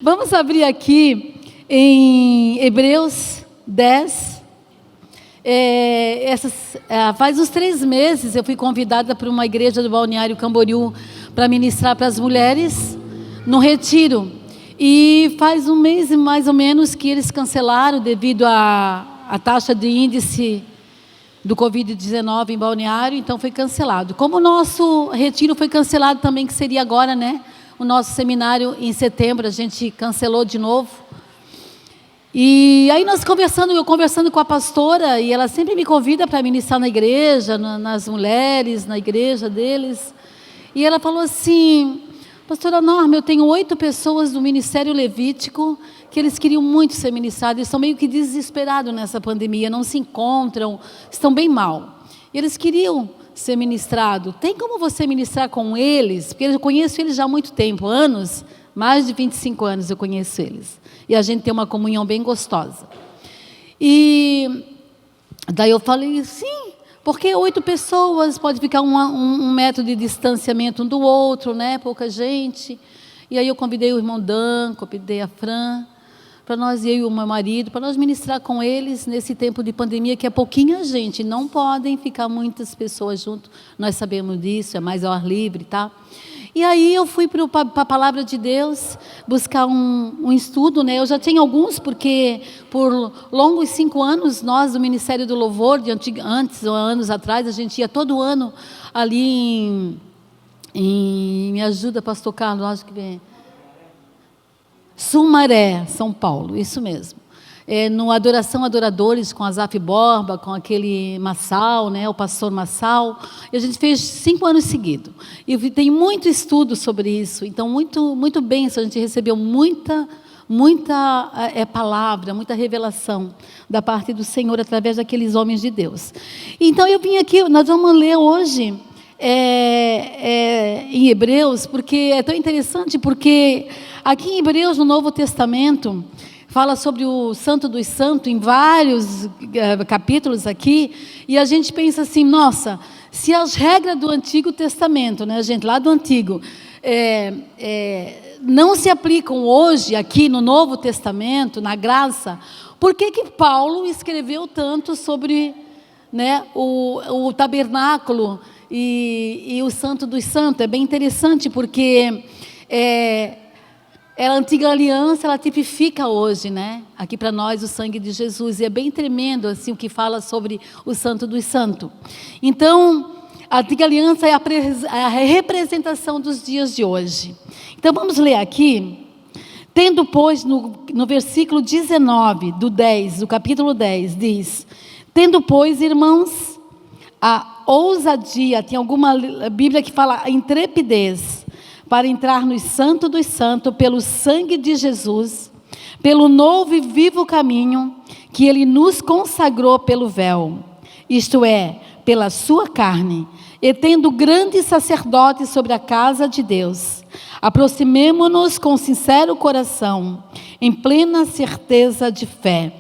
Vamos abrir aqui em Hebreus 10. Faz uns 3 meses eu fui convidada para uma igreja do Balneário Camboriú para ministrar para as mulheres no retiro. E faz um mês mais ou menos que eles cancelaram devido à taxa de índice do Covid-19 em Balneário, então foi cancelado. Como o nosso retiro foi cancelado também, que seria agora, né? O nosso seminário em setembro, a gente cancelou de novo. E aí eu conversando com a pastora, e ela sempre me convida para ministrar na igreja, nas mulheres, na igreja deles. E ela falou assim: pastora Norma, eu tenho 8 pessoas do Ministério Levítico que eles queriam muito ser ministrados, eles estão meio que desesperados nessa pandemia, não se encontram, estão bem mal. E eles queriam ser ministrados. Tem como você ministrar com eles? Porque eu conheço eles já há muito tempo, anos, mais de 25 anos eu conheço eles. E a gente tem uma comunhão bem gostosa. E daí eu falei, sim, porque 8 pessoas, pode ficar um metro de distanciamento um do outro, né? Pouca gente. E aí eu convidei o irmão Dan, convidei a Fran, para nós, eu e o meu marido, para nós ministrar com eles nesse tempo de pandemia, que é pouquinha gente, não podem ficar muitas pessoas junto, nós sabemos disso, é mais ao ar livre, tá? E aí eu fui para a Palavra de Deus, buscar um estudo, né? Eu já tinha alguns, porque por longos 5 anos, nós do Ministério do Louvor, antes ou anos atrás, a gente ia todo ano ali me ajuda, pastor Carlos, acho que vem... Sumaré, São Paulo, isso mesmo. No Adoração Adoradores, com a Azaf Borba, com aquele Massal, né, o pastor Massal, e a gente fez 5 anos seguidos. E tem muito estudo sobre isso, então muito bem, a gente recebeu muita palavra, muita revelação da parte do Senhor através daqueles homens de Deus. Então eu vim aqui, nós vamos ler hoje em Hebreus, porque é tão interessante, porque aqui em Hebreus, no Novo Testamento, fala sobre o Santo dos Santos, em vários capítulos aqui, e a gente pensa assim, nossa, se as regras do Antigo Testamento, né, gente, lá do Antigo, não se aplicam hoje, aqui no Novo Testamento, na graça, por que Paulo escreveu tanto sobre, né, o tabernáculo e o Santo dos Santos? É bem interessante, porque a antiga aliança, ela tipifica hoje, né, aqui para nós, o sangue de Jesus, e é bem tremendo assim o que fala sobre o Santo dos Santos. Então, a antiga aliança é a representação dos dias de hoje. Então, vamos ler aqui, tendo, pois, no versículo 19 do capítulo 10, diz: tendo, pois, irmãos, a ousadia, tem alguma Bíblia que fala intrepidez, para entrar no Santo dos Santos, pelo sangue de Jesus, pelo novo e vivo caminho, que Ele nos consagrou pelo véu, isto é, pela sua carne, e tendo grande sacerdote sobre a casa de Deus, aproximemo-nos com sincero coração, em plena certeza de fé,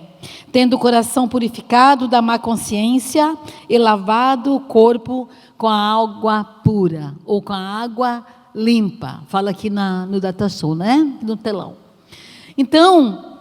tendo o coração purificado da má consciência e lavado o corpo com a água pura, ou com a água limpa, fala aqui no DataShow, né? No telão. Então,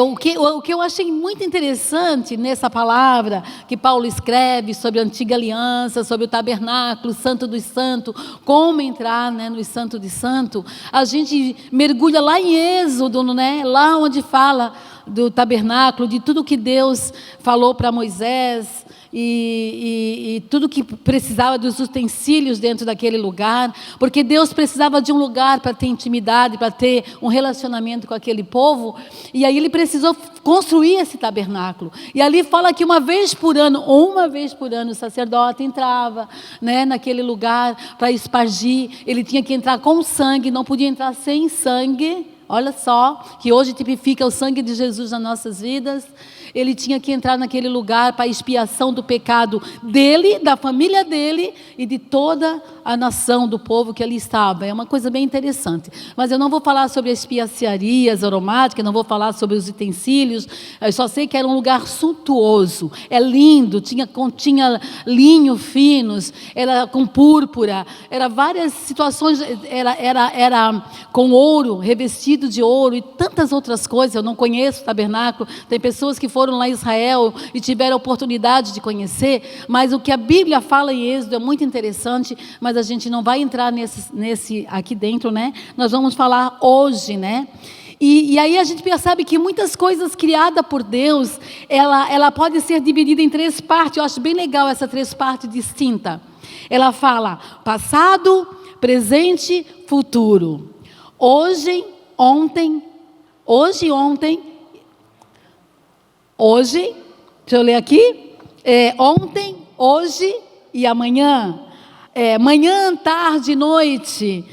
o que eu achei muito interessante nessa palavra que Paulo escreve sobre a antiga aliança, sobre o tabernáculo, Santo dos Santos, como entrar, né, no Santo dos Santos, a gente mergulha lá em Êxodo, né, lá onde fala do tabernáculo, de tudo que Deus falou para Moisés, e tudo que precisava dos utensílios dentro daquele lugar, porque Deus precisava de um lugar para ter intimidade, para ter um relacionamento com aquele povo, e aí Ele precisou construir esse tabernáculo, e ali fala que uma vez por ano o sacerdote entrava, né, naquele lugar para espargir, ele tinha que entrar com sangue, não podia entrar sem sangue. Olha só, que hoje tipifica o sangue de Jesus nas nossas vidas. Ele tinha que entrar naquele lugar para a expiação do pecado dele, da família dele e de toda a nação, do povo que ali estava. É uma coisa bem interessante. Mas eu não vou falar sobre as especiarias aromáticas, não vou falar sobre os utensílios, eu só sei que era um lugar suntuoso, é lindo, continha linho finos, era com púrpura, era várias situações, era com ouro revestido esculpido de ouro e tantas outras coisas. Eu não conheço o tabernáculo, tem pessoas que foram lá em Israel e tiveram a oportunidade de conhecer, mas o que a Bíblia fala em Êxodo é muito interessante, mas a gente não vai entrar nesse aqui dentro, né? Nós vamos falar hoje, né? E aí a gente percebe que muitas coisas criadas por Deus, ela pode ser dividida em 3 partes. Eu acho bem legal essa 3 partes distintas. Ela fala passado, presente, futuro. Hoje, ontem, deixa eu ler aqui, ontem, hoje e amanhã. Manhã, tarde, noite.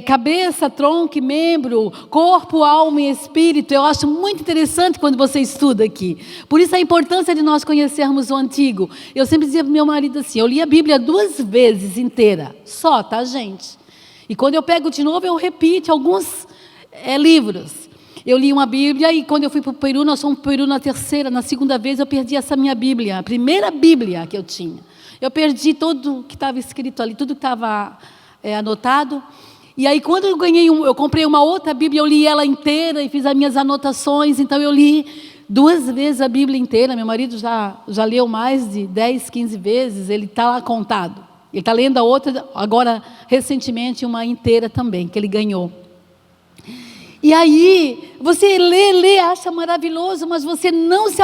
Cabeça, tronco e membro, corpo, alma e espírito. Eu acho muito interessante quando você estuda aqui. Por isso a importância de nós conhecermos o Antigo. Eu sempre dizia para o meu marido assim, eu li a Bíblia 2 vezes inteira, só, tá, gente? E quando eu pego de novo, eu repito alguns livros. Eu li uma Bíblia e quando eu fui para o Peru, nós fomos para o Peru na 3ª, na 2ª vez eu perdi essa minha Bíblia, a primeira Bíblia que eu tinha. Eu perdi tudo que estava escrito ali, tudo que estava anotado. E aí quando eu comprei uma outra Bíblia, eu li ela inteira e fiz as minhas anotações. Então eu li 2 vezes a Bíblia inteira. Meu marido já leu mais de 10, 15 vezes, ele está lá contado. Ele está lendo a outra, agora recentemente uma inteira também, que ele ganhou. E aí, você lê, acha maravilhoso, mas você não se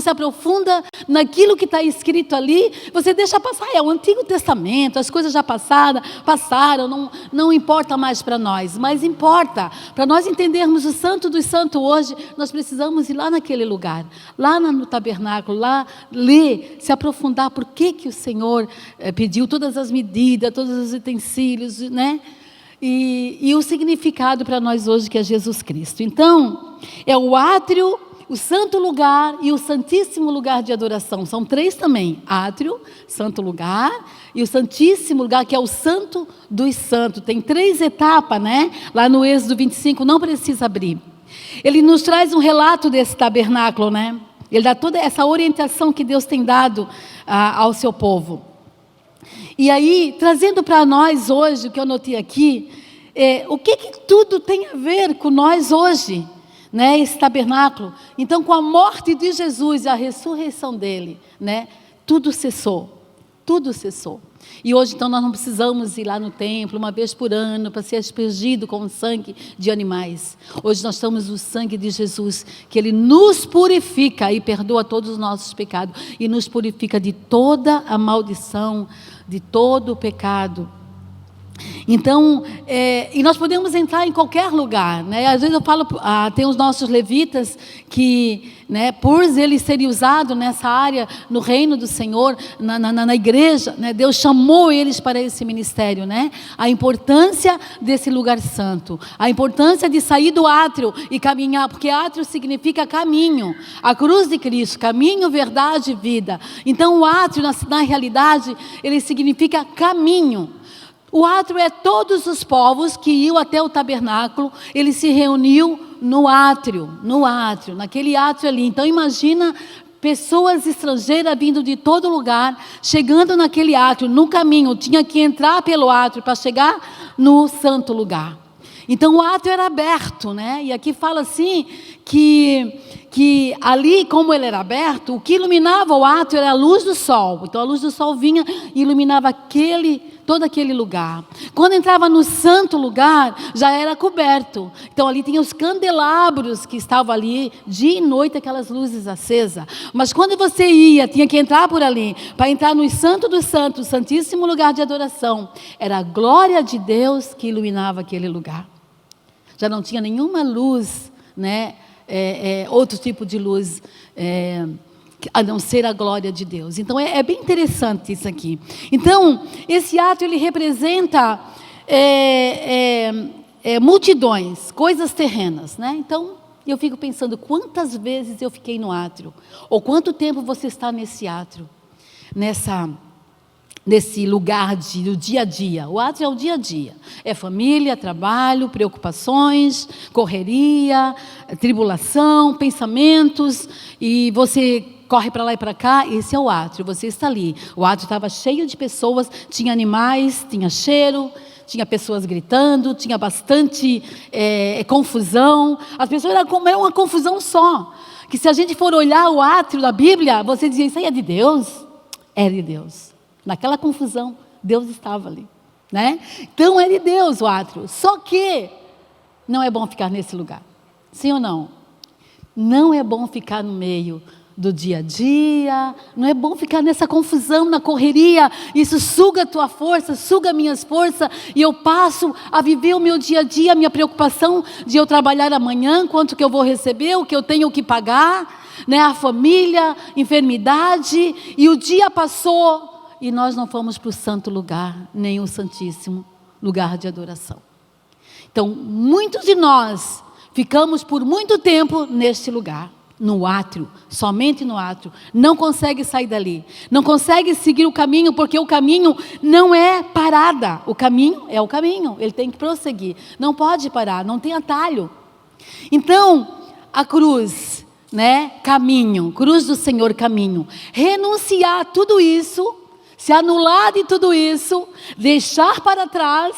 aprofunda naquilo que está escrito ali, você deixa passar, é o Antigo Testamento, as coisas já passaram, não importa mais para nós, mas importa, para nós entendermos o Santo dos Santos hoje, nós precisamos ir lá naquele lugar, lá no tabernáculo, lá ler, se aprofundar, por que o Senhor pediu todas as medidas, todos os utensílios, né? E o significado para nós hoje que é Jesus Cristo. Então, é o átrio, o santo lugar e o santíssimo lugar de adoração. São 3 também, átrio, santo lugar e o santíssimo lugar, que é o santo dos santos. Tem 3 etapas, né? Lá no Êxodo 25, não precisa abrir. Ele nos traz um relato desse tabernáculo, né? Ele dá toda essa orientação que Deus tem dado ao seu povo. E aí, trazendo para nós hoje, o que eu notei aqui, o que tudo tem a ver com nós hoje, né, esse tabernáculo. Então, com a morte de Jesus e a ressurreição dele, né, tudo cessou, tudo cessou. E hoje, então, nós não precisamos ir lá no templo uma vez por ano para ser aspergido com o sangue de animais. Hoje nós temos o sangue de Jesus, que Ele nos purifica e perdoa todos os nossos pecados e nos purifica de toda a maldição, de todo o pecado. Então, e nós podemos entrar em qualquer lugar, né? Às vezes eu falo, tem os nossos levitas que, né, por eles serem usados nessa área, no reino do Senhor, na igreja, né, Deus chamou eles para esse ministério, né? A importância desse lugar santo, a importância de sair do átrio e caminhar, porque átrio significa caminho, a cruz de Cristo, caminho, verdade e vida. Então o átrio, na realidade, ele significa caminho. O átrio é todos os povos que iam até o tabernáculo, ele se reuniu no átrio, naquele átrio ali. Então imagina pessoas estrangeiras vindo de todo lugar, chegando naquele átrio, no caminho, tinha que entrar pelo átrio para chegar no santo lugar. Então o átrio era aberto, né? E aqui fala assim, que ali, como ele era aberto, o que iluminava o átrio era a luz do sol. Então a luz do sol vinha e iluminava todo aquele lugar. Quando entrava no santo lugar, já era coberto. Então ali tinha os candelabros que estavam ali, dia e noite, aquelas luzes acesas. Mas quando você ia, tinha que entrar por ali, para entrar no santo dos santos, o santíssimo lugar de adoração, era a glória de Deus que iluminava aquele lugar. Já não tinha nenhuma luz, né? Outro tipo de luz, a não ser a glória de Deus. Então é bem interessante isso aqui. Então esse ato ele representa multidões, coisas terrenas, né? Então eu fico pensando quantas vezes eu fiquei no átrio, ou quanto tempo você está nesse átrio, nesse lugar do dia a dia. O átrio é o dia a dia, é família, trabalho, preocupações, correria, tribulação, pensamentos, e você corre para lá e para cá. Esse é o átrio, você está ali. O átrio estava cheio de pessoas, tinha animais, tinha cheiro, tinha pessoas gritando, tinha bastante confusão. As pessoas era uma confusão só. Que se a gente for olhar o átrio da Bíblia, você dizia, isso aí é de Deus? É de Deus. Naquela confusão, Deus estava ali, né? Então é de Deus o átrio. Só que não é bom ficar nesse lugar. Sim ou não? Não é bom ficar no meio do dia a dia, não é bom ficar nessa confusão, na correria. Isso suga a tua força, suga minhas forças, e eu passo a viver o meu dia a dia, a minha preocupação de eu trabalhar amanhã, quanto que eu vou receber, o que eu tenho que pagar, né? A família, enfermidade, e o dia passou, e nós não fomos para o santo lugar, nem o santíssimo lugar de adoração. Então, muitos de nós ficamos por muito tempo neste lugar, no átrio, somente no átrio, não consegue sair dali, não consegue seguir o caminho, porque o caminho não é parada, o caminho é o caminho, ele tem que prosseguir, não pode parar, não tem atalho. Então, a cruz, né, caminho, cruz do Senhor, caminho, renunciar a tudo isso, se anular de tudo isso, deixar para trás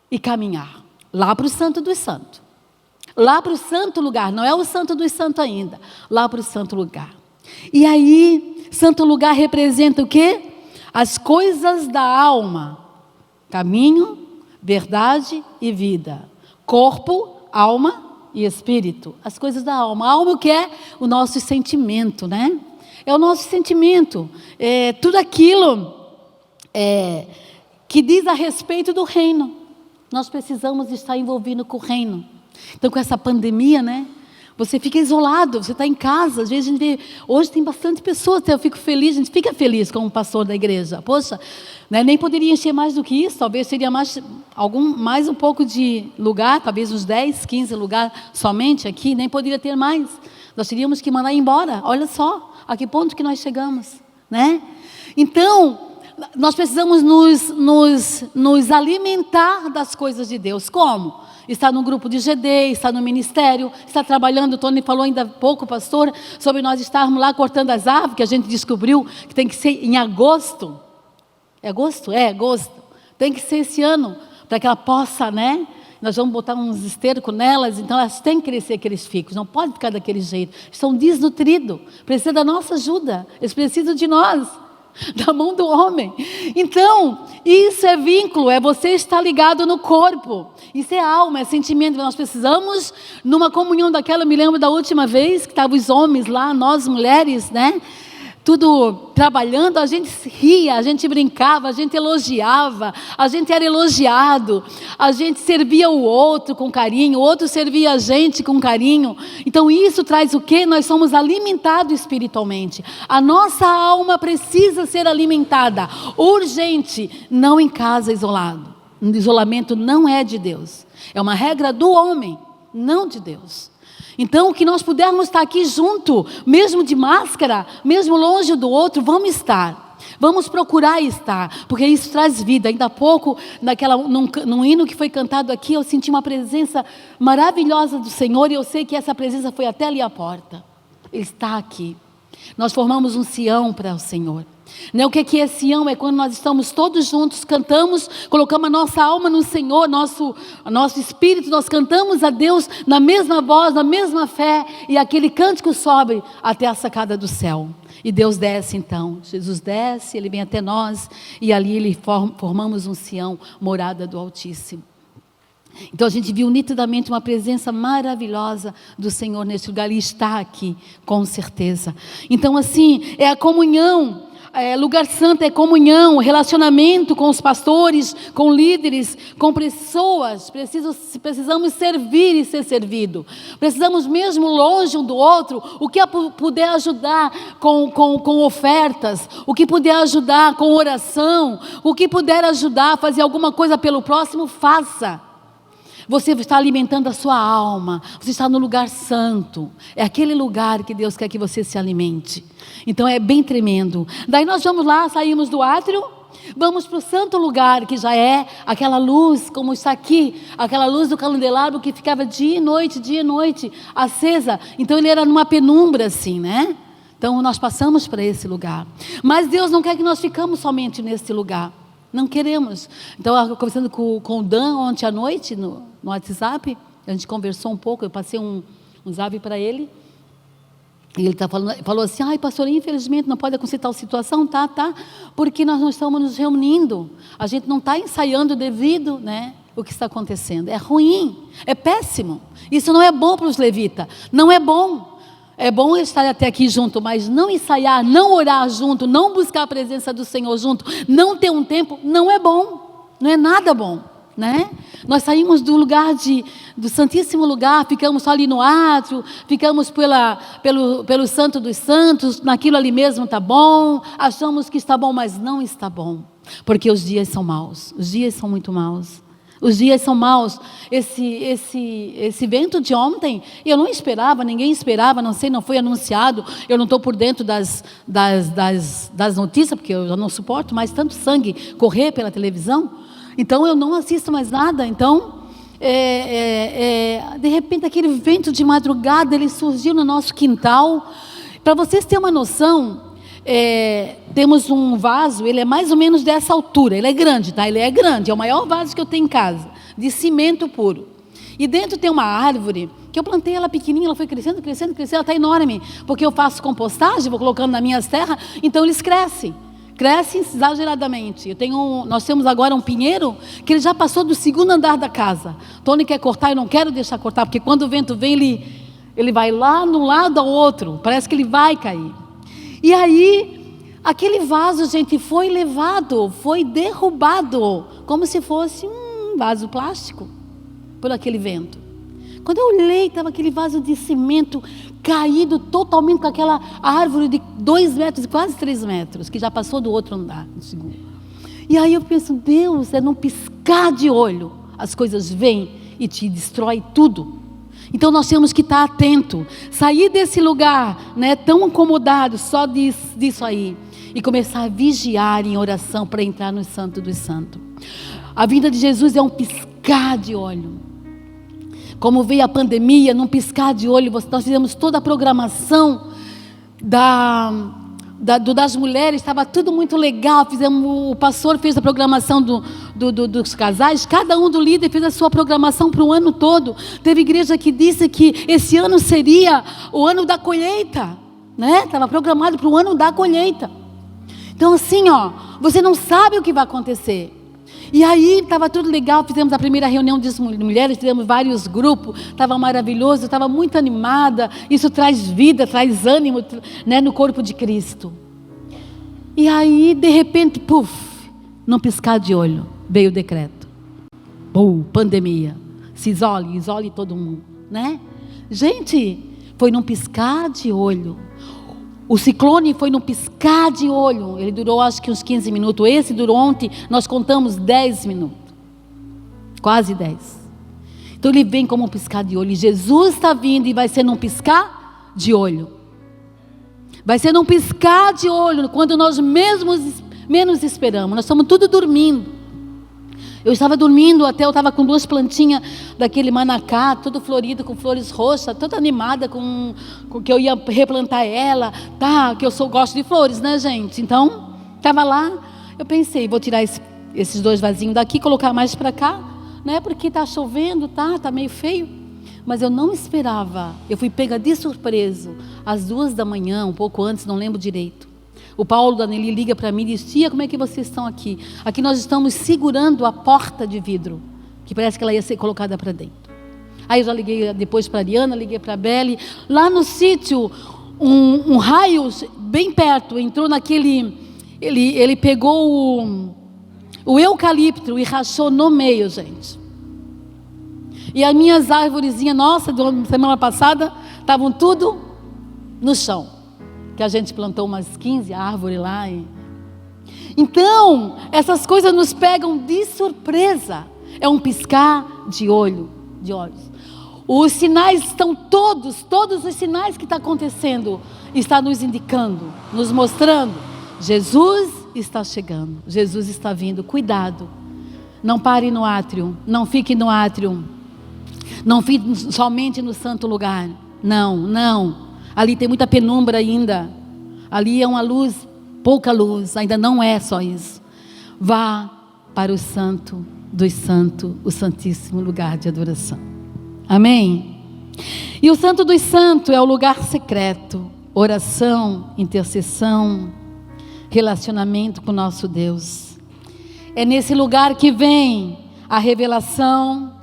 e caminhar lá para o Santo dos Santos. Lá para o santo lugar, não é o santo dos santos ainda, lá para o santo lugar. E aí, santo lugar representa o quê? As coisas da alma, caminho, verdade e vida, corpo, alma e espírito, as coisas da alma. A alma, o que é? O nosso sentimento, né? É o nosso sentimento, tudo aquilo que diz a respeito do reino. Nós precisamos estar envolvidos com o reino. Então, com essa pandemia, né? Você fica isolado, você está em casa. Às vezes a gente vê, hoje tem bastante pessoas, eu fico feliz, a gente fica feliz como pastor da igreja. Poxa, né, nem poderia encher mais do que isso, talvez seria mais um pouco de lugar, talvez uns 10, 15 lugares somente aqui, nem poderia ter mais. Nós teríamos que mandar embora, olha só, a que ponto que nós chegamos, né? Então, nós precisamos nos alimentar das coisas de Deus. Como? Está no grupo de GD, está no ministério, está trabalhando. O Tony falou ainda há pouco, pastor, sobre nós estarmos lá cortando as árvores, que a gente descobriu que tem que ser em agosto. É agosto? É, agosto. Tem que ser esse ano, para que ela possa, né? Nós vamos botar uns estercos nelas, então elas têm que crescer aqueles ficos, não pode ficar daquele jeito. Estão desnutridos, precisam da nossa ajuda, eles precisam de nós. Da mão do homem. Então, isso é vínculo, é você estar ligado no corpo. Isso é alma, é sentimento. Nós precisamos, numa comunhão daquela, eu me lembro da última vez que estavam os homens lá, nós mulheres, né? Tudo trabalhando, a gente ria, a gente brincava, a gente elogiava, a gente era elogiado, a gente servia o outro com carinho, o outro servia a gente com carinho. Então isso traz o quê? Nós somos alimentados espiritualmente. A nossa alma precisa ser alimentada, urgente, não em casa isolado. O isolamento não é de Deus, é uma regra do homem, não de Deus. Então, que nós pudermos estar aqui junto, mesmo de máscara, mesmo longe do outro, vamos estar. Vamos procurar estar, porque isso traz vida. Ainda há pouco, num hino que foi cantado aqui, eu senti uma presença maravilhosa do Senhor, e eu sei que essa presença foi até ali à porta. Ele está aqui. Nós formamos um Sião para o Senhor. Né? O que é Sião? É quando nós estamos todos juntos, cantamos, colocamos a nossa alma no Senhor, nosso espírito, nós cantamos a Deus na mesma voz, na mesma fé, e aquele cântico sobe até a sacada do céu. E Deus desce então, Jesus desce, Ele vem até nós, e ali formamos um Sião, morada do Altíssimo. Então a gente viu nitidamente uma presença maravilhosa do Senhor nesse lugar, e está aqui, com certeza. Então assim, é a comunhão. Lugar santo é comunhão, relacionamento com os pastores, com líderes, com pessoas. Precisamos servir e ser servido. Precisamos mesmo longe um do outro, o que puder ajudar com ofertas, o que puder ajudar com oração, o que puder ajudar a fazer alguma coisa pelo próximo, faça. Você está alimentando a sua alma, você está no lugar santo, é aquele lugar que Deus quer que você se alimente. Então é bem tremendo. Daí nós vamos lá, saímos do átrio, vamos para o santo lugar, que já é aquela luz, como está aqui, aquela luz do candelabro que ficava dia e noite, acesa. Então ele era numa penumbra assim, né? Então nós passamos para esse lugar. Mas Deus não quer que nós ficamos somente nesse lugar. Não queremos. Então, eu conversando com o Dan ontem à noite, no WhatsApp, a gente conversou um pouco, eu passei um zap para ele, e ele falou assim, ai pastor, infelizmente não pode acontecer tal situação, tá, porque nós não estamos nos reunindo, a gente não está ensaiando devido, né, o que está acontecendo. É ruim, é péssimo, isso não é bom para os levitas, não é bom. É bom estar até aqui junto, mas não ensaiar, não orar junto, não buscar a presença do Senhor junto, não ter um tempo, não é bom, não é nada bom, né? Nós saímos do lugar do Santíssimo Lugar, ficamos só ali no átrio, ficamos pelo Santo dos Santos, naquilo ali mesmo está bom, achamos que está bom, mas não está bom, porque os dias são maus, os dias são muito maus. Os dias são maus. Esse evento de ontem, eu não esperava, ninguém esperava, não sei, não foi anunciado. Eu não estou por dentro das notícias, porque eu já não suporto mais tanto sangue correr pela televisão. Então eu não assisto mais nada. Então, de repente, aquele vento de madrugada, ele surgiu no nosso quintal. Para vocês terem uma noção, temos um vaso, ele é mais ou menos dessa altura, ele é grande, tá? Ele é grande, é o maior vaso que eu tenho em casa, de cimento puro. E dentro tem uma árvore, que eu plantei ela pequenininha, ela foi crescendo, ela está enorme, porque eu faço compostagem, vou colocando nas minhas terras, então eles crescem exageradamente. Nós temos agora um pinheiro, que ele já passou do 2º andar da casa. Tony quer cortar, eu não quero deixar cortar, porque quando o vento vem, ele vai lá de um lado ao outro, parece que ele vai cair. E aí, aquele vaso, gente, foi levado, foi derrubado, como se fosse um vaso plástico, por aquele vento. Quando eu olhei, estava aquele vaso de cimento caído totalmente com aquela árvore de 2 metros, quase 3 metros, que já passou do outro andar, do 2º. E aí eu penso, Deus, num piscar de olho, as coisas vêm e te destrói tudo. Então nós temos que estar atento, sair desse lugar, né, tão acomodado só disso aí, e começar a vigiar em oração para entrar no Santo dos Santos. A vinda de Jesus é um piscar de olho. Como veio a pandemia, num piscar de olho, nós fizemos toda a programação das mulheres, estava tudo muito legal. O pastor fez a programação dos casais, cada um do líder fez a sua programação para o ano todo. Teve igreja que disse que esse ano seria o ano da colheita, né? Estava programado para o ano da colheita. Então assim, você não sabe o que vai acontecer. E aí estava tudo legal, fizemos a primeira reunião de mulheres, fizemos vários grupos, estava maravilhoso, estava muito animada. Isso traz vida, traz ânimo, né, no corpo de Cristo. E aí de repente, num piscar de olho, veio o decreto. Pandemia, se isole todo mundo, né? Gente, foi num piscar de olho. O ciclone foi num piscar de olho. Ele durou acho que uns 15 minutos. Esse durou ontem, nós contamos 10 minutos. Quase 10. Então ele vem como um piscar de olho. E Jesus está vindo e vai ser num piscar de olho. Vai ser num piscar de olho, quando nós menos esperamos. Nós estamos tudo dormindo. Eu estava dormindo, até eu estava com 2 plantinhas daquele manacá, todo florido, com flores roxas, toda animada com que eu ia replantar ela, que eu gosto de flores, né, gente? Então, estava lá, eu pensei, vou tirar esses 2 vasinhos daqui, colocar mais para cá, né? Porque está chovendo, tá meio feio. Mas eu não esperava, eu fui pega de surpresa, às 2 da manhã, um pouco antes, não lembro direito. O Paulo Daneli liga para mim e diz, tia, como é que vocês estão aqui? Aqui nós estamos segurando a porta de vidro, que parece que ela ia ser colocada para dentro. Aí eu já liguei depois para a Ariana, liguei para a Beli. Lá no sítio, um raio bem perto, entrou naquele... Ele pegou o eucalipto e rachou no meio, gente. E as minhas árvorezinhas, nossa, da semana passada, estavam tudo no chão. Que a gente plantou umas 15 árvores lá. Então, essas coisas nos pegam de surpresa. É um piscar de olhos. Os sinais estão todos os sinais que estão acontecendo, está nos indicando, nos mostrando. Jesus está chegando, Jesus está vindo, cuidado. Não pare no átrio, não fique no átrio, não fique somente no santo lugar. Não. Ali tem muita penumbra ainda. Ali é uma luz, pouca luz, ainda não é só isso. Vá para o santo dos santos, o santíssimo lugar de adoração. Amém? E o santo dos santos é o lugar secreto, oração, intercessão, relacionamento com o nosso Deus. É nesse lugar que vem a revelação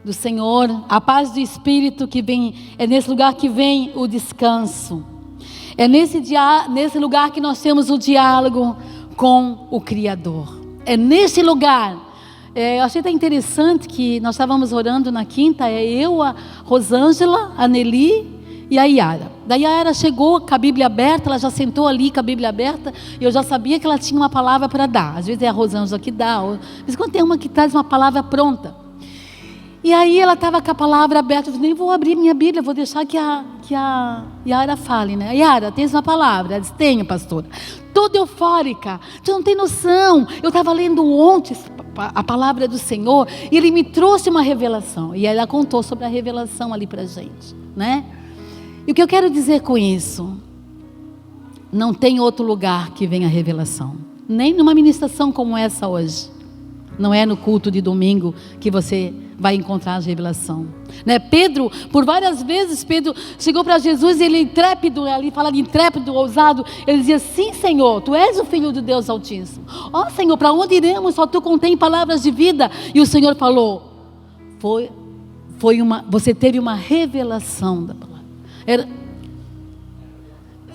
do Senhor, a paz do Espírito que vem, é nesse lugar que vem o descanso. É nesse lugar que nós temos o diálogo com o Criador. É nesse lugar. Eu achei até interessante que nós estávamos orando na quinta, eu, a Rosângela, a Nelly e a Yara. Daí a Yara chegou com a Bíblia aberta, ela já sentou ali com a Bíblia aberta, e eu já sabia que ela tinha uma palavra para dar. Às vezes é a Rosângela que dá, mas quando tem uma que traz uma palavra pronta. E aí ela estava com a palavra aberta, eu nem vou abrir minha Bíblia, vou deixar que a Yara fale, né? Yara, tens uma palavra? Ela disse, tenho, pastora. Toda eufórica, tu não tem noção, eu estava lendo ontem a palavra do Senhor, e Ele me trouxe uma revelação, e ela contou sobre a revelação ali para a gente, né? E o que eu quero dizer com isso, não tem outro lugar que venha a revelação, nem numa ministração como essa hoje, não é no culto de domingo que você vai encontrar a revelação, né? Pedro, por várias vezes, Pedro chegou para Jesus e ele intrépido, ali fala de intrépido, ousado, ele dizia, sim Senhor, Tu és o Filho de Deus Altíssimo, ó Senhor, para onde iremos? Só Tu contém palavras de vida. E o Senhor falou, você teve uma revelação da palavra, era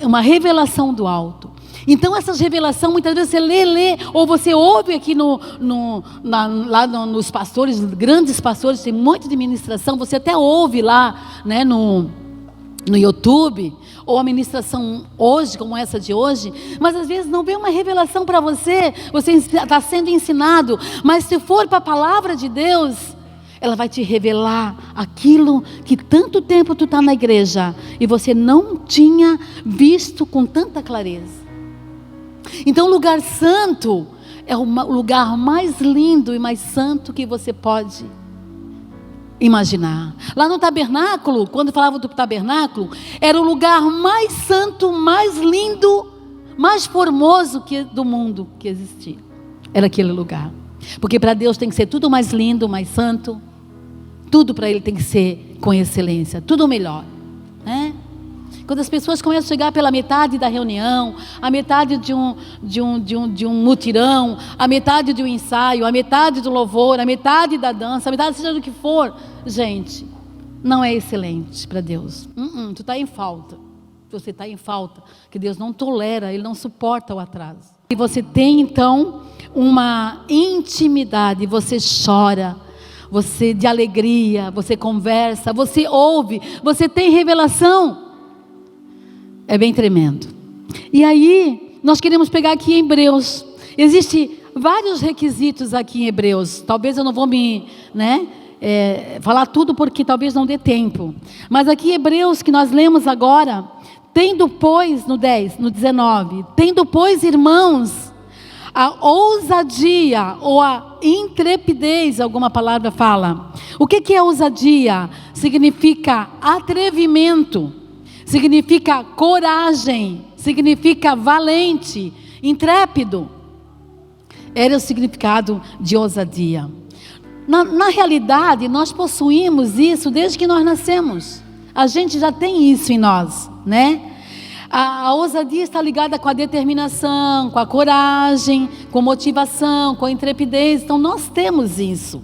uma revelação do alto. Então essas revelações, muitas vezes você lê, ou você ouve aqui lá nos pastores, grandes pastores, tem um monte de ministração, você até ouve lá, né, no YouTube, ou a ministração hoje, como essa de hoje, mas às vezes não vem uma revelação para você está sendo ensinado, mas se for para a palavra de Deus, ela vai te revelar aquilo que tanto tempo tu está na igreja, e você não tinha visto com tanta clareza. Então o lugar santo é o lugar mais lindo e mais santo que você pode imaginar. Lá no tabernáculo, quando falava do tabernáculo, era o lugar mais santo, mais lindo, mais formoso do mundo que existia. Era aquele lugar. Porque para Deus tem que ser tudo mais lindo, mais santo. Tudo para Ele tem que ser com excelência, tudo melhor, né? Quando as pessoas começam a chegar pela metade da reunião, a metade de um mutirão, a metade de um ensaio, a metade do louvor, a metade da dança, a metade seja do que for, gente, não é excelente para Deus. Tu está em falta. Você está em falta, que Deus não tolera, Ele não suporta o atraso. E você tem então uma intimidade, você chora, você de alegria, você conversa, você ouve, você tem revelação. É bem tremendo. E aí, nós queremos pegar aqui em Hebreus. Existem vários requisitos aqui em Hebreus. Talvez eu não vou falar tudo, porque talvez não dê tempo. Mas aqui em Hebreus, que nós lemos agora, tendo pois, no 19, tendo pois, irmãos, a ousadia ou a intrepidez, alguma palavra fala. O que é ousadia? Significa atrevimento. Significa coragem, significa valente, intrépido. Era o significado de ousadia. Na realidade, nós possuímos isso desde que nós nascemos. A gente já tem isso em nós, né? A ousadia está ligada com a determinação, com a coragem, com motivação, com a intrepidez. Então nós temos isso.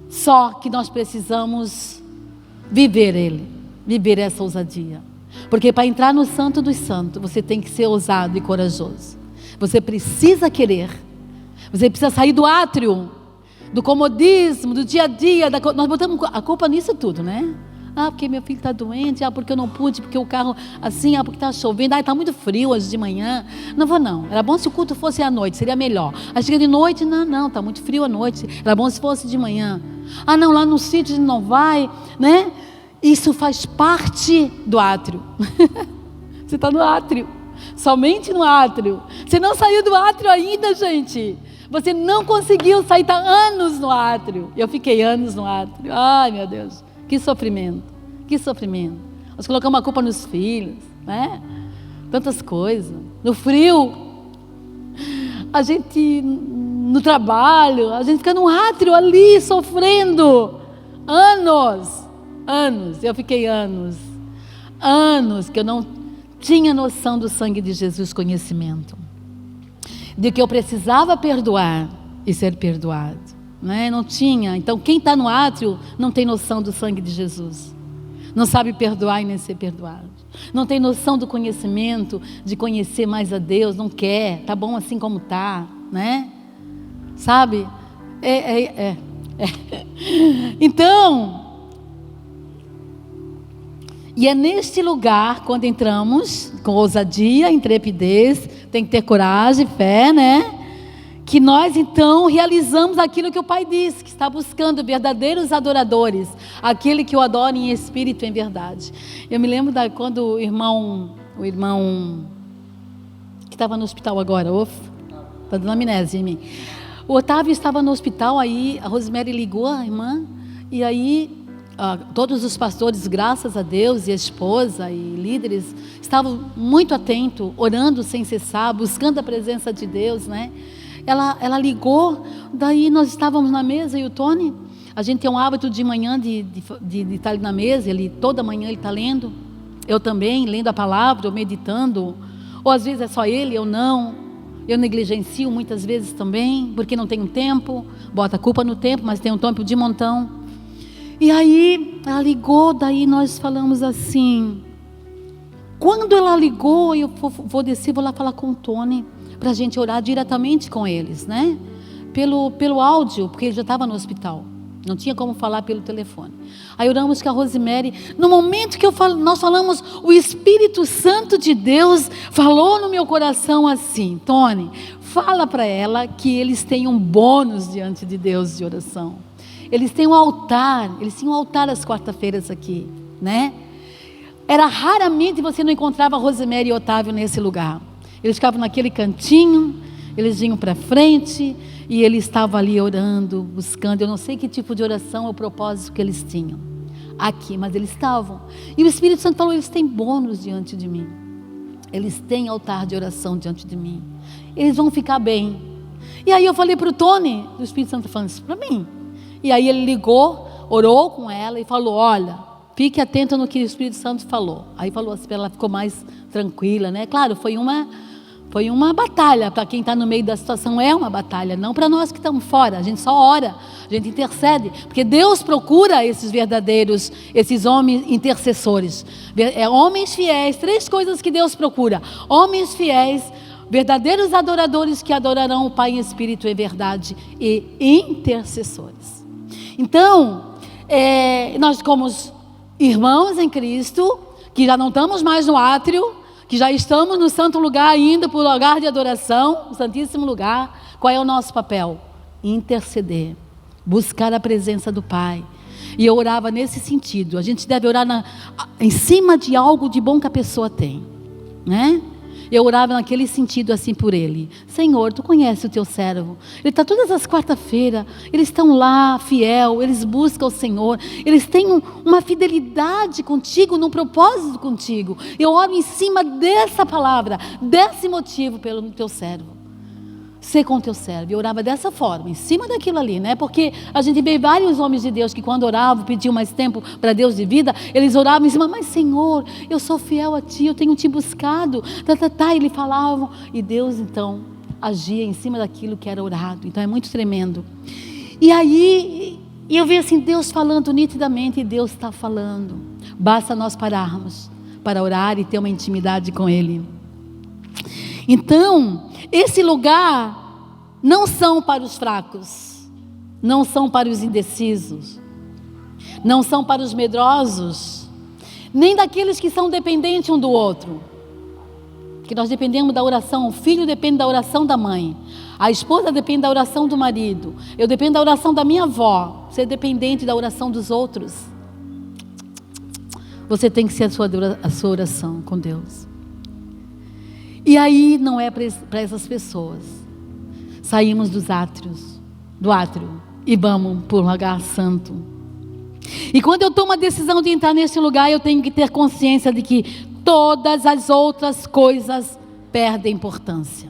Só que nós precisamos viver essa ousadia. Porque para entrar no Santo dos Santos, você tem que ser ousado e corajoso. Você precisa querer. Você precisa sair do átrio, do comodismo, do dia a dia. Nós botamos a culpa nisso tudo, né? Porque meu filho está doente, porque eu não pude, porque o carro assim, porque está chovendo, está muito frio hoje de manhã. Não vou não. Era bom se o culto fosse à noite, seria melhor. Aí chega de noite, não, está muito frio à noite. Era bom se fosse de manhã. Não, lá no sítio a gente não vai, né? Isso faz parte do átrio. Você está no átrio, somente no átrio. Você não saiu do átrio ainda, gente. Você não conseguiu sair, está anos no átrio. Eu fiquei anos no átrio. Ai, meu Deus, que sofrimento, que sofrimento. Nós colocamos a culpa nos filhos, né? Tantas coisas. No frio. a gente no trabalho, a gente fica no átrio ali sofrendo. Anos, eu fiquei anos que eu não tinha noção do sangue de Jesus, conhecimento de que eu precisava perdoar e ser perdoado, né? Não tinha. Então quem está no átrio não tem noção do sangue de Jesus, não sabe perdoar e nem ser perdoado, não tem noção do conhecimento, de conhecer mais a Deus, não quer, tá bom assim como tá, né? Sabe? Então, e é neste lugar, quando entramos com ousadia, intrepidez, tem que ter coragem, fé, né? Que nós então realizamos aquilo que o Pai disse, que está buscando verdadeiros adoradores, aquele que o adora em espírito e em verdade. Eu me lembro quando o irmão que estava no hospital agora, está dando amnésia em mim. O Otávio estava no hospital, aí a Rosemary ligou a irmã, e aí todos os pastores, graças a Deus, e a esposa e líderes, estavam muito atentos, orando sem cessar, buscando a presença de Deus, né? Ela ligou, daí nós estávamos na mesa, e o Tony, a gente tem um hábito de manhã de estar ali na mesa, toda manhã ele está lendo, eu também, lendo a palavra, ou meditando, ou às vezes é só ele, eu não, eu negligencio muitas vezes também, porque não tenho tempo, bota a culpa no tempo, mas tem um tempo de montão. E aí ela ligou, daí nós falamos assim, quando ela ligou, eu vou descer, vou lá falar com o Tony, para a gente orar diretamente com eles, né? Pelo áudio, porque ele já estava no hospital, não tinha como falar pelo telefone. Aí oramos com a Rosemary, no momento que nós falamos, o Espírito Santo de Deus falou no meu coração assim, Tony, fala para ela que eles têm um bônus diante de Deus de oração. Eles têm um altar, às quarta-feiras aqui, né? Era raramente você não encontrava Rosemary e Otávio nesse lugar. Eles ficavam naquele cantinho, eles vinham para frente e eles estavam ali orando, buscando. Eu não sei que tipo de oração, o propósito que eles tinham aqui, mas eles estavam. E o Espírito Santo falou, eles têm bônus diante de mim. Eles têm altar de oração diante de mim. Eles vão ficar bem. E aí eu falei para o Tony, o Espírito Santo falando isso para mim. E aí ele ligou, orou com ela e falou, olha, fique atenta no que o Espírito Santo falou. Aí falou assim, ela ficou mais tranquila, né? Claro, foi uma batalha, para quem está no meio da situação é uma batalha, não para nós que estamos fora, a gente só ora, a gente intercede, porque Deus procura esses verdadeiros, esses homens intercessores, homens fiéis, 3 coisas que Deus procura, homens fiéis, verdadeiros adoradores que adorarão o Pai em espírito e verdade, e intercessores. Então, nós como irmãos em Cristo, que já não estamos mais no átrio, que já estamos no santo lugar, indo para o lugar de adoração, o santíssimo lugar, qual é o nosso papel? Interceder, buscar a presença do Pai. E eu orava nesse sentido, a gente deve orar em cima de algo de bom que a pessoa tem, né? Eu orava naquele sentido assim por ele. Senhor, tu conhece o teu servo. Ele está todas as quarta-feiras. Eles estão lá, fiel. Eles buscam o Senhor. Eles têm uma fidelidade contigo, num propósito contigo. Eu oro em cima dessa palavra, desse motivo pelo teu servo. Ser com o teu servo. Eu orava dessa forma, em cima daquilo ali, né? Porque a gente vê vários homens de Deus que quando oravam, pediam mais tempo para Deus de vida, eles oravam em cima, mas Senhor, eu sou fiel a Ti, eu tenho Te buscado, Ele falavam, e Deus então agia em cima daquilo que era orado. Então é muito tremendo. E aí, eu vi assim, Deus falando nitidamente, e Deus está falando. Basta nós pararmos para orar e ter uma intimidade com Ele. Então, esse lugar não são para os fracos, não são para os indecisos, não são para os medrosos, nem daqueles que são dependentes um do outro, que nós dependemos da oração, o filho depende da oração da mãe, a esposa depende da oração do marido, eu dependo da oração da minha avó, você é dependente da oração dos outros, você tem que ser a sua oração com Deus. E aí não é para essas pessoas. Saímos do átrio e vamos para um lugar santo. E quando eu tomo a decisão de entrar nesse lugar, eu tenho que ter consciência de que todas as outras coisas perdem importância.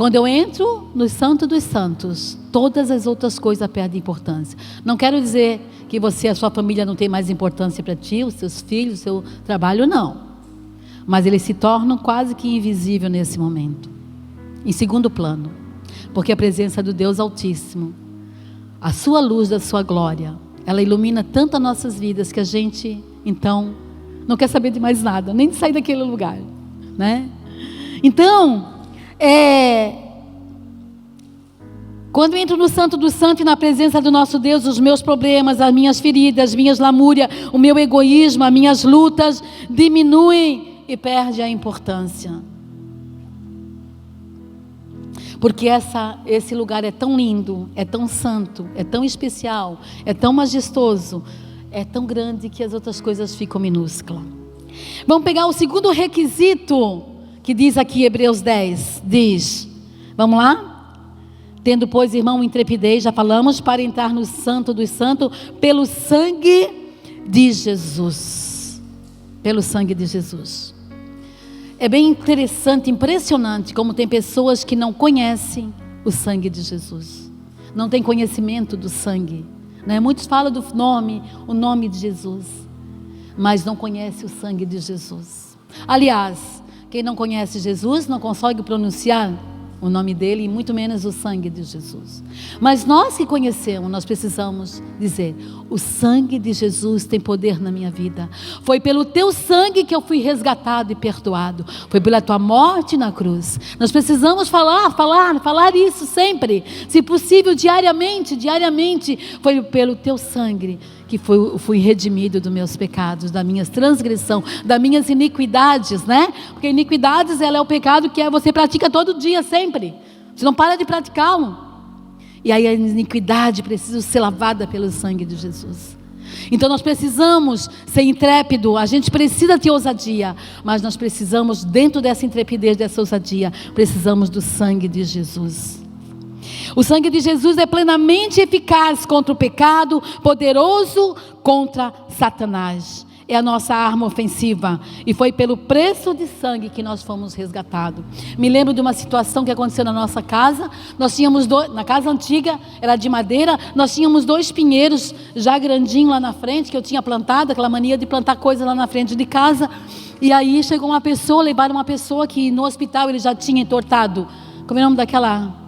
Quando eu entro no Santo dos Santos, todas as outras coisas perdem importância. Não quero dizer que você e a sua família não tem mais importância para ti, os seus filhos, o seu trabalho, não. Mas eles se tornam quase que invisíveis nesse momento. Em segundo plano. Porque a presença do Deus Altíssimo, a sua luz da sua glória, ela ilumina tanto as nossas vidas que a gente, então, não quer saber de mais nada, nem de sair daquele lugar, né? Então, quando eu entro no Santo do Santo e na presença do nosso Deus, os meus problemas, as minhas feridas, as minhas lamúrias, o meu egoísmo, as minhas lutas diminuem e perde a importância. Porque esse lugar é tão lindo, é tão santo, é tão especial, é tão majestoso, é tão grande que as outras coisas ficam minúsculas. Vamos pegar o segundo requisito que diz aqui Hebreus 10, diz, vamos lá? Tendo, pois, irmão, intrepidez, já falamos, para entrar no Santo dos Santos, pelo sangue de Jesus. Pelo sangue de Jesus. É bem interessante, impressionante, como tem pessoas que não conhecem o sangue de Jesus. Não tem conhecimento do sangue, né? Muitos falam do nome, o nome de Jesus, mas não conhece o sangue de Jesus. Aliás, quem não conhece Jesus não consegue pronunciar o nome dele e muito menos o sangue de Jesus. Mas nós que conhecemos, nós precisamos dizer: o sangue de Jesus tem poder na minha vida. Foi pelo teu sangue que eu fui resgatado e perdoado. Foi pela tua morte na cruz. Nós precisamos falar isso sempre. Se possível, diariamente. Foi pelo teu sangue que fui redimido dos meus pecados, das minhas transgressões, das minhas iniquidades, né? Porque iniquidades, ela é o pecado que você pratica todo dia, sempre. Você não para de praticá-lo. E aí a iniquidade precisa ser lavada pelo sangue de Jesus. Então nós precisamos ser intrépido, a gente precisa ter ousadia, mas nós precisamos, dentro dessa intrepidez, dessa ousadia, precisamos do sangue de Jesus. O sangue de Jesus é plenamente eficaz contra o pecado, poderoso contra Satanás. É a nossa arma ofensiva. E foi pelo preço de sangue que nós fomos resgatados. Me lembro de uma situação que aconteceu na nossa casa. Nós tínhamos na casa antiga, era de madeira. Nós tínhamos 2 pinheiros já grandinhos lá na frente, que eu tinha plantado, aquela mania de plantar coisas lá na frente de casa. E aí chegou uma pessoa, levaram uma pessoa que no hospital ele já tinha entortado. Como é o nome daquela...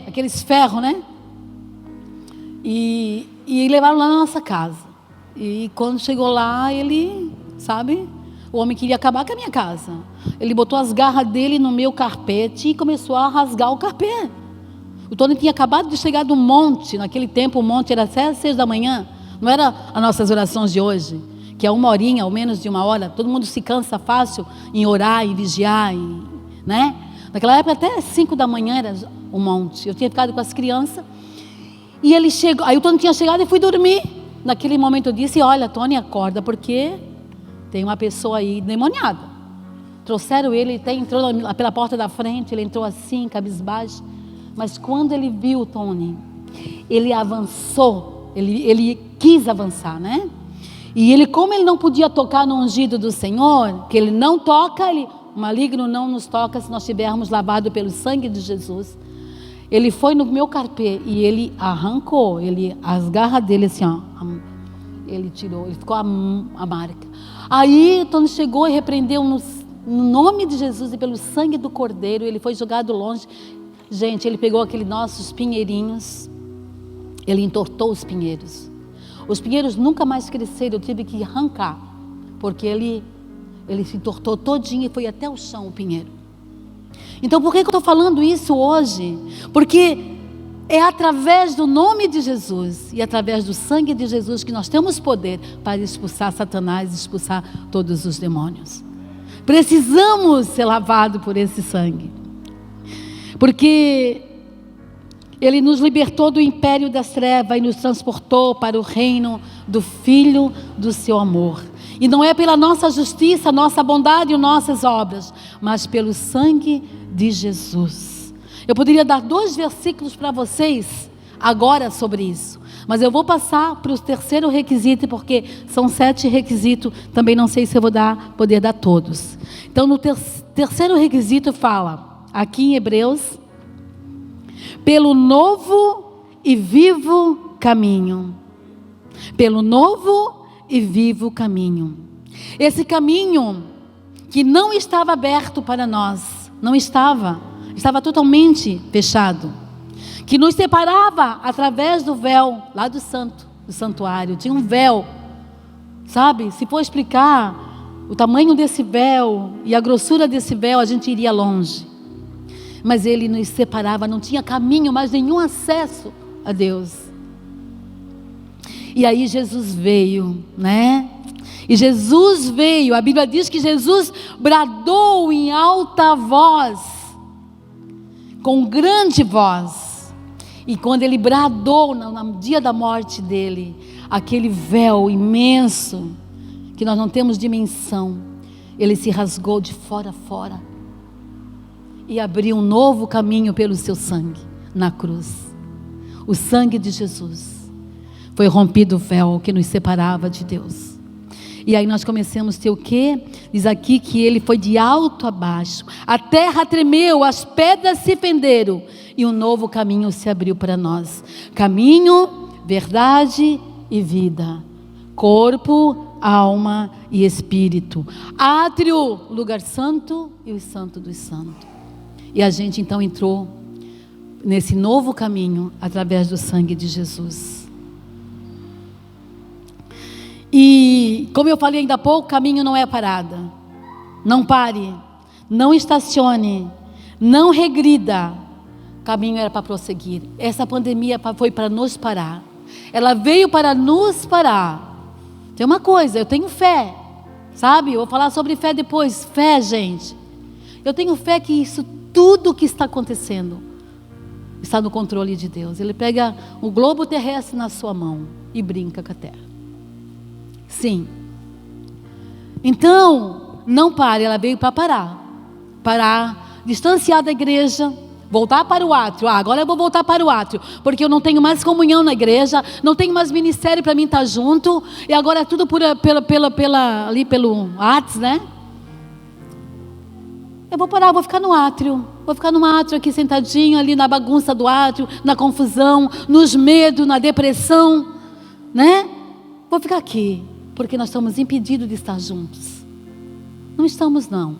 aqueles ferros, né? E levaram lá na nossa casa. E quando chegou lá, ele, sabe? O homem queria acabar com a minha casa. Ele botou as garras dele no meu carpete e começou a rasgar o carpete. O Tony tinha acabado de chegar do monte. Naquele tempo o monte era até 6 da manhã. Não era as nossas orações de hoje, que é 1 horinha ou menos de 1 hora. Todo mundo se cansa fácil em orar, em vigiar, né? Naquela época até 5 da manhã era um monte. Eu tinha ficado com as crianças. E ele chegou. Aí o Tony tinha chegado e fui dormir. Naquele momento eu disse: olha, Tony, acorda, porque tem uma pessoa aí demoniada. Trouxeram ele, até entrou pela porta da frente. Ele entrou assim, cabisbaixo. Mas quando ele viu o Tony, ele avançou. Ele quis avançar, né? E ele, como ele não podia tocar no ungido do Senhor, que ele não toca, o maligno não nos toca se nós estivermos lavados pelo sangue de Jesus. Ele foi no meu carpê e ele arrancou, as garras dele assim, ó, ele tirou, ele ficou a marca. Aí Tony chegou e repreendeu no nome de Jesus e pelo sangue do Cordeiro. Ele foi jogado longe. Gente, ele pegou aqueles nossos pinheirinhos, ele entortou os pinheiros. Os pinheiros nunca mais cresceram, eu tive que arrancar, porque ele se entortou todinho e foi até o chão o pinheiro. Então por que eu estou falando isso hoje? Porque é através do nome de Jesus e através do sangue de Jesus que nós temos poder para expulsar Satanás, expulsar todos os demônios. Precisamos ser lavados por esse sangue, porque Ele nos libertou do império das trevas e nos transportou para o reino do Filho do seu amor. E não é pela nossa justiça, nossa bondade e nossas obras, mas pelo sangue de Jesus. Eu poderia dar 2 versículos para vocês agora sobre isso, Mas eu vou passar para o terceiro requisito, porque são 7 requisitos, também não sei se eu vou poder dar todos. Então, no terceiro requisito fala, aqui em Hebreus, pelo novo e vivo caminho. Pelo novo e vivo caminho. Esse caminho que não estava aberto para nós, não estava totalmente fechado, que nos separava através do véu, lá do santuário, tinha um véu, sabe? Se for explicar o tamanho desse véu e a grossura desse véu, a gente iria longe, mas ele nos separava, não tinha caminho, mais nenhum acesso a Deus. E aí Jesus veio, né? E Jesus veio, a Bíblia diz que Jesus bradou em alta voz, com grande voz. E quando ele bradou no dia da morte dele, aquele véu imenso, que nós não temos dimensão, ele se rasgou de fora a fora e abriu um novo caminho pelo seu sangue na cruz. O sangue de Jesus. Foi rompido o véu que nos separava de Deus. E aí nós começamos a ter o quê? Diz aqui que ele foi de alto a baixo. A terra tremeu, as pedras se fenderam e um novo caminho se abriu para nós. Caminho, verdade e vida. Corpo, alma e espírito. Átrio, lugar santo e o santo dos santos. E a gente então entrou nesse novo caminho através do sangue de Jesus. E como eu falei ainda há pouco, caminho não é parada. Não pare, não estacione, não regrida. Caminho era para prosseguir. Essa pandemia foi para nos parar. Ela veio para nos parar. Tem uma coisa, eu tenho fé, sabe? Eu vou falar sobre fé depois. Fé, gente. Eu tenho fé que isso tudo que está acontecendo está no controle de Deus. Ele pega o globo terrestre na sua mão e brinca com a terra. Sim. Então, não pare, ela veio para parar, distanciar da igreja, voltar para o átrio. Agora eu vou voltar para o átrio, porque eu não tenho mais comunhão na igreja, não tenho mais ministério para mim estar junto, e agora é tudo ali pelo WhatsApp, né? Eu vou parar, vou ficar no átrio aqui sentadinho, ali na bagunça do átrio, na confusão, nos medos, na depressão, né? Vou ficar aqui, porque nós estamos impedidos de estar juntos. Não estamos, não.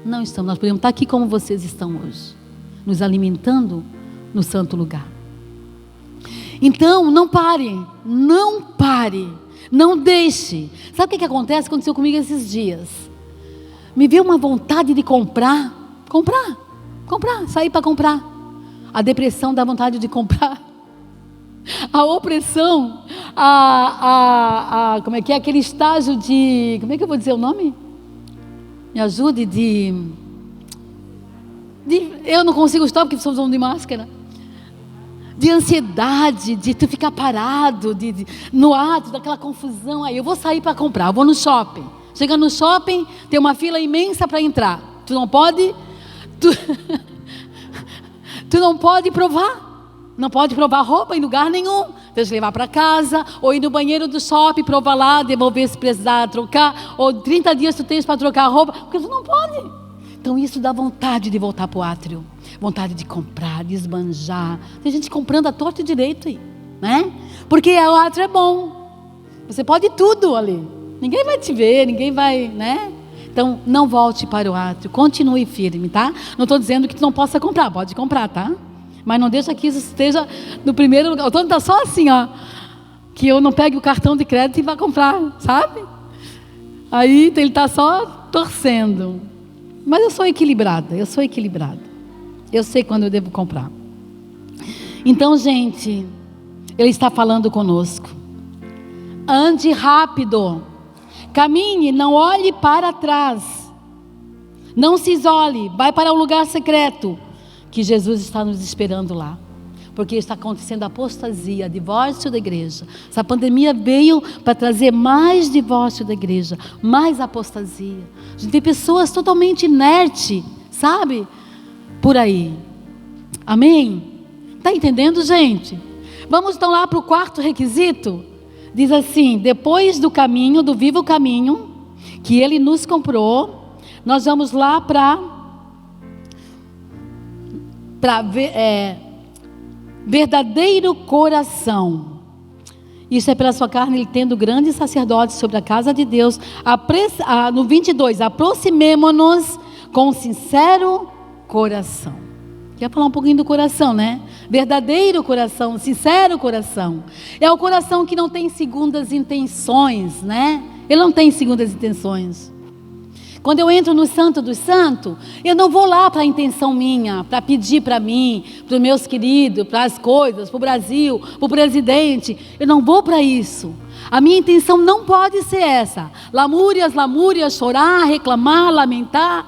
Não estamos, nós podemos estar aqui como vocês estão hoje, nos alimentando no santo lugar. Então, não pare, não deixe. Sabe o que acontece? Aconteceu comigo esses dias. Me veio uma vontade de comprar, sair para comprar. A depressão dá vontade de comprar. A opressão, como é que é aquele estágio de, como é que eu vou dizer o nome? Me ajude, eu não consigo estar porque estamos usando de máscara. De ansiedade, de tu ficar parado, no ato daquela confusão. Aí eu vou sair para comprar, eu vou no shopping. Chega no shopping, tem uma fila imensa para entrar. Tu não pode, tu não pode provar. Não pode provar roupa em lugar nenhum. Tem que levar para casa, ou ir no banheiro do shopping, provar lá, devolver se precisar trocar, ou 30 dias tu tens para trocar a roupa, porque tu não pode. Então isso dá vontade de voltar para o átrio, vontade de comprar, de esbanjar. Tem gente comprando a torta e direito aí, né? Porque o átrio é bom, você pode tudo ali, ninguém vai te ver, ninguém vai, né? Então não volte para o átrio, continue firme, tá? Não estou dizendo que tu não possa comprar, pode comprar, tá? Mas não deixa que isso esteja no primeiro lugar. O Tony está só assim, ó, que eu não pegue o cartão de crédito e vá comprar, sabe? Aí ele está só torcendo. Mas eu sou equilibrada. Eu sei quando eu devo comprar. Então, gente, Ele está falando conosco. Ande rápido. Caminhe, não olhe para trás. Não se isole, vai para um lugar secreto. Que Jesus está nos esperando lá, porque está acontecendo apostasia, divórcio da igreja. Essa pandemia veio para trazer mais divórcio da igreja, mais apostasia. A gente tem pessoas totalmente inertes, sabe? Por aí. Amém? Está entendendo, gente? Vamos então lá para o quarto requisito. Diz assim: depois do caminho, do vivo caminho, que Ele nos comprou, nós vamos lá para verdadeiro coração. Isso é pela sua carne, Ele tendo grande sacerdote sobre a casa de Deus. No 22, aproximemo-nos com sincero coração. Quer falar um pouquinho do coração, né? Verdadeiro coração, sincero coração. É o coração que não tem segundas intenções, né? Ele não tem segundas intenções. Quando eu entro no Santo dos Santos, eu não vou lá para a intenção minha, para pedir para mim, para os meus queridos, para as coisas, para o Brasil, para o presidente. Eu não vou para isso. A minha intenção não pode ser essa. Lamúrias, chorar, reclamar, lamentar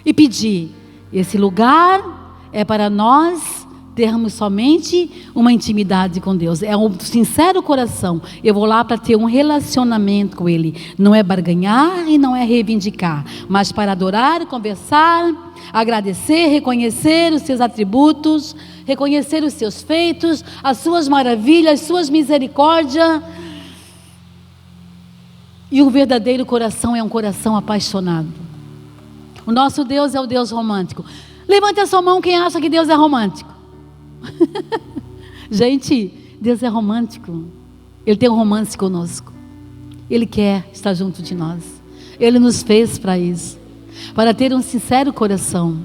e pedir. Esse lugar é para nós termos somente uma intimidade com Deus. É um sincero coração. Eu vou lá para ter um relacionamento com Ele. Não é barganhar e não é reivindicar, mas para adorar, conversar, agradecer, reconhecer os seus atributos, reconhecer os seus feitos, as suas maravilhas, as suas misericórdias. E o verdadeiro coração é um coração apaixonado. O nosso Deus é o Deus romântico. Levante a sua mão quem acha que Deus é romântico. Gente, Deus é romântico. Ele tem um romance conosco. Ele quer estar junto de nós. Ele nos fez para isso, para ter um sincero coração,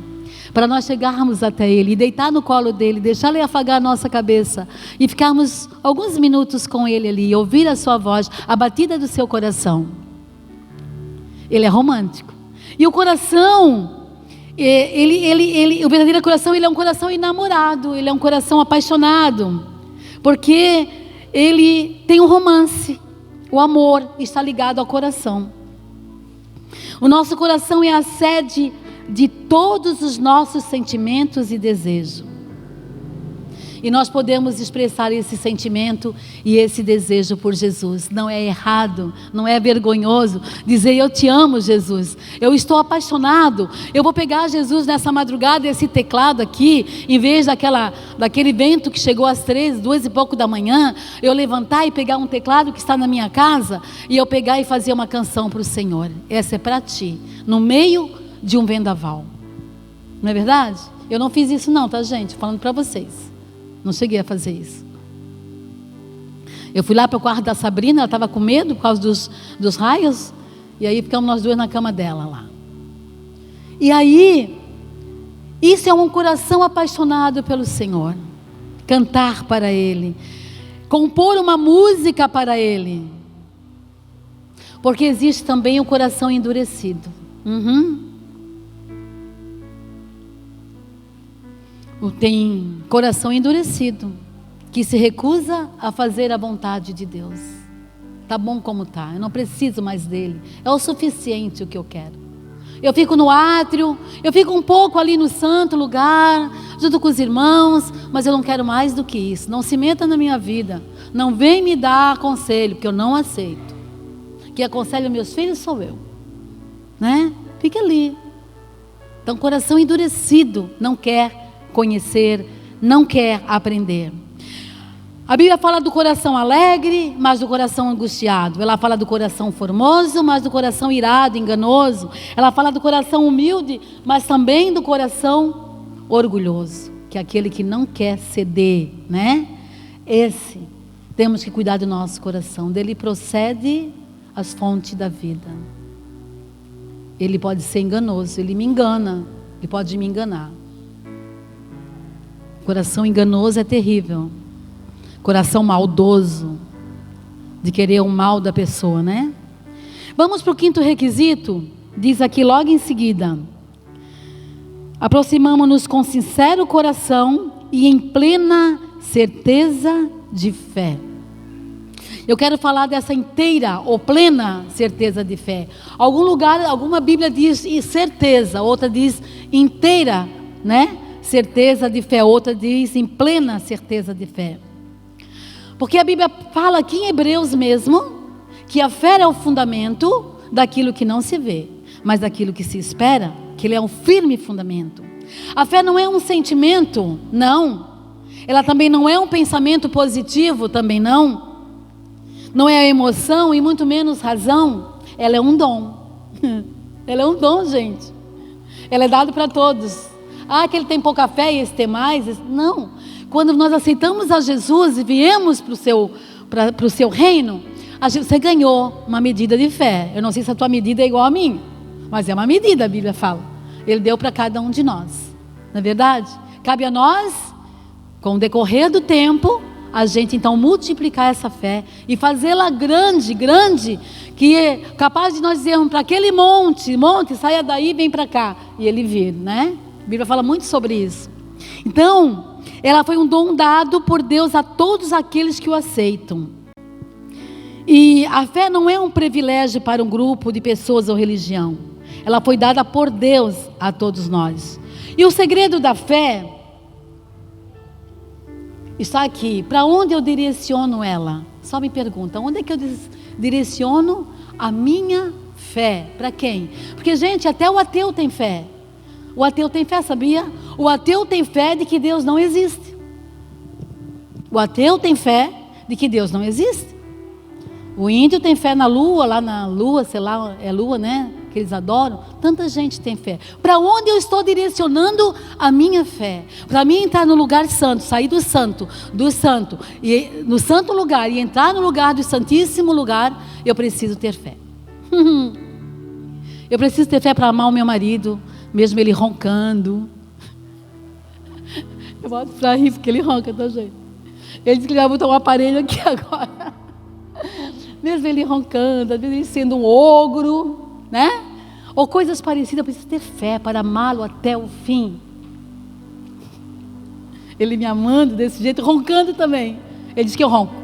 para nós chegarmos até Ele e deitar no colo dEle, deixar Ele afagar a nossa cabeça e ficarmos alguns minutos com Ele ali, ouvir a sua voz, a batida do seu coração. Ele é romântico. E o coração, o verdadeiro coração, ele é um coração enamorado, ele é um coração apaixonado, porque ele tem um romance. O amor está ligado ao coração. O nosso coração é a sede de todos os nossos sentimentos e desejos. E nós podemos expressar esse sentimento e esse desejo por Jesus. Não é errado, não é vergonhoso dizer: eu te amo, Jesus, eu estou apaixonado. Eu vou pegar, Jesus, nessa madrugada, esse teclado aqui, em vez daquele vento que chegou às 2 e pouco da manhã, eu levantar e pegar um teclado que está na minha casa e eu pegar e fazer uma canção para o Senhor. Essa é para ti, no meio de um vendaval. Não é verdade? Eu não fiz isso não, tá, gente? Falando para vocês. Não cheguei a fazer isso. Eu fui lá para o quarto da Sabrina, ela estava com medo por causa dos raios, e aí ficamos nós duas na cama dela lá. E aí, isso é um coração apaixonado pelo Senhor. Cantar para Ele, compor uma música para Ele, porque existe também o coração endurecido. Tem coração endurecido, que se recusa a fazer a vontade de Deus. Tá bom como tá, eu não preciso mais dele, é o suficiente o que eu quero. Eu fico no átrio, eu fico um pouco ali no santo lugar, junto com os irmãos, mas eu não quero mais do que isso. Não se meta na minha vida, não vem me dar conselho, porque eu não aceito. Quem aconselha meus filhos sou eu, né? Fica ali. Então, coração endurecido, não quer conhecer, não quer aprender. A Bíblia fala do coração alegre, mas do coração angustiado. Ela fala do coração formoso, mas do coração irado, enganoso. Ela fala do coração humilde, mas também do coração orgulhoso, que é aquele que não quer ceder, né? Esse, temos que cuidar do nosso coração. Dele procede as fontes da vida. Ele pode ser enganoso, ele me engana, ele pode me enganar. Coração enganoso é terrível. Coração maldoso, de querer o mal da pessoa, né? Vamos para o quinto requisito. Diz aqui logo em seguida: aproximamo-nos com sincero coração e em plena certeza de fé. Eu quero falar dessa inteira ou plena certeza de fé. Algum lugar, alguma Bíblia diz certeza, outra diz inteira, né? Certeza de fé, outra diz em plena certeza de fé. Porque a Bíblia fala aqui em Hebreus mesmo, que a fé é o fundamento daquilo que não se vê, mas daquilo que se espera, que ele é um firme fundamento. A fé não é um sentimento, não. Ela também não é um pensamento positivo, também não. Não é a emoção e muito menos razão. Ela é um dom. Ela é um dom, gente. Ela é dado para todos. Ah, que ele tem pouca fé e esse tem mais. Não. Quando nós aceitamos a Jesus e viemos para o seu reino, você ganhou uma medida de fé. Eu não sei se a tua medida é igual a minha, mas é uma medida, a Bíblia fala. Ele deu para cada um de nós. Não é verdade? Cabe a nós, com o decorrer do tempo, a gente então multiplicar essa fé e fazê-la grande, grande, que é capaz de nós dizermos para aquele monte, saia daí e vem para cá, e ele vir, né? A Bíblia fala muito sobre isso. Então, ela foi um dom dado por Deus a todos aqueles que o aceitam. E a fé não é um privilégio para um grupo de pessoas ou religião. Ela foi dada por Deus a todos nós. E o segredo da fé está aqui. Para onde eu direciono ela? Só me pergunta, onde é que eu direciono a minha fé? Para quem? Porque, gente, até o ateu tem fé. O ateu tem fé, sabia? O ateu tem fé de que Deus não existe. O ateu tem fé de que Deus não existe. O índio tem fé na lua, lá na lua, sei lá, é lua, né? Que eles adoram. Tanta gente tem fé. Para onde eu estou direcionando a minha fé? Para mim entrar no lugar santo, sair do santo, e no santo lugar e entrar no lugar do santíssimo lugar, eu preciso ter fé. Eu preciso ter fé para amar o meu marido, mesmo ele roncando. Eu boto para rir porque ele ronca, tá, gente? Ele disse que ele vai botar um aparelho aqui agora. Mesmo ele roncando, às vezes ele sendo um ogro, né? Ou coisas parecidas, eu preciso ter fé para amá-lo até o fim. Ele me amando desse jeito, roncando também. Ele disse que eu ronco.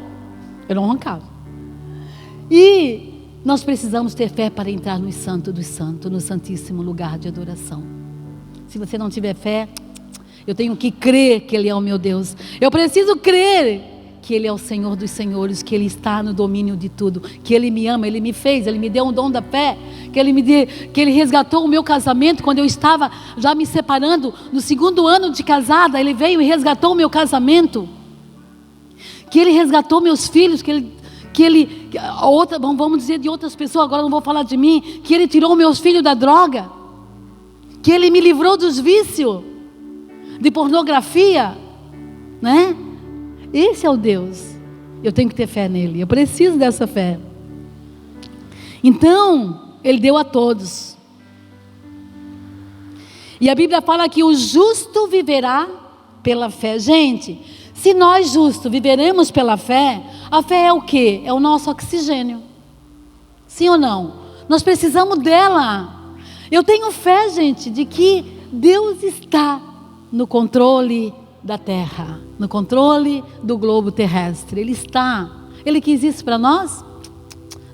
Eu não roncava. E nós precisamos ter fé para entrar no Santo dos Santos, no Santíssimo lugar de adoração. Se você não tiver fé, eu tenho que crer que Ele é o meu Deus. Eu preciso crer que Ele é o Senhor dos Senhores, que Ele está no domínio de tudo, que Ele me ama, Ele me fez, Ele me deu um dom da fé, que Ele resgatou o meu casamento quando eu estava já me separando, no 2º ano de casada, Ele veio e resgatou o meu casamento, que Ele resgatou meus filhos, vamos dizer de outras pessoas, agora não vou falar de mim, que Ele tirou meus filhos da droga, que Ele me livrou dos vícios, de pornografia, né? Esse é o Deus. Eu tenho que ter fé nele. Eu preciso dessa fé. Então, Ele deu a todos. E a Bíblia fala que o justo viverá pela fé. Gente, se nós justos viveremos pela fé, a fé é o quê? É o nosso oxigênio. Sim ou não? Nós precisamos dela. Eu tenho fé, gente, de que Deus está no controle da terra, no controle do globo terrestre. Ele está. Ele quis isso para nós?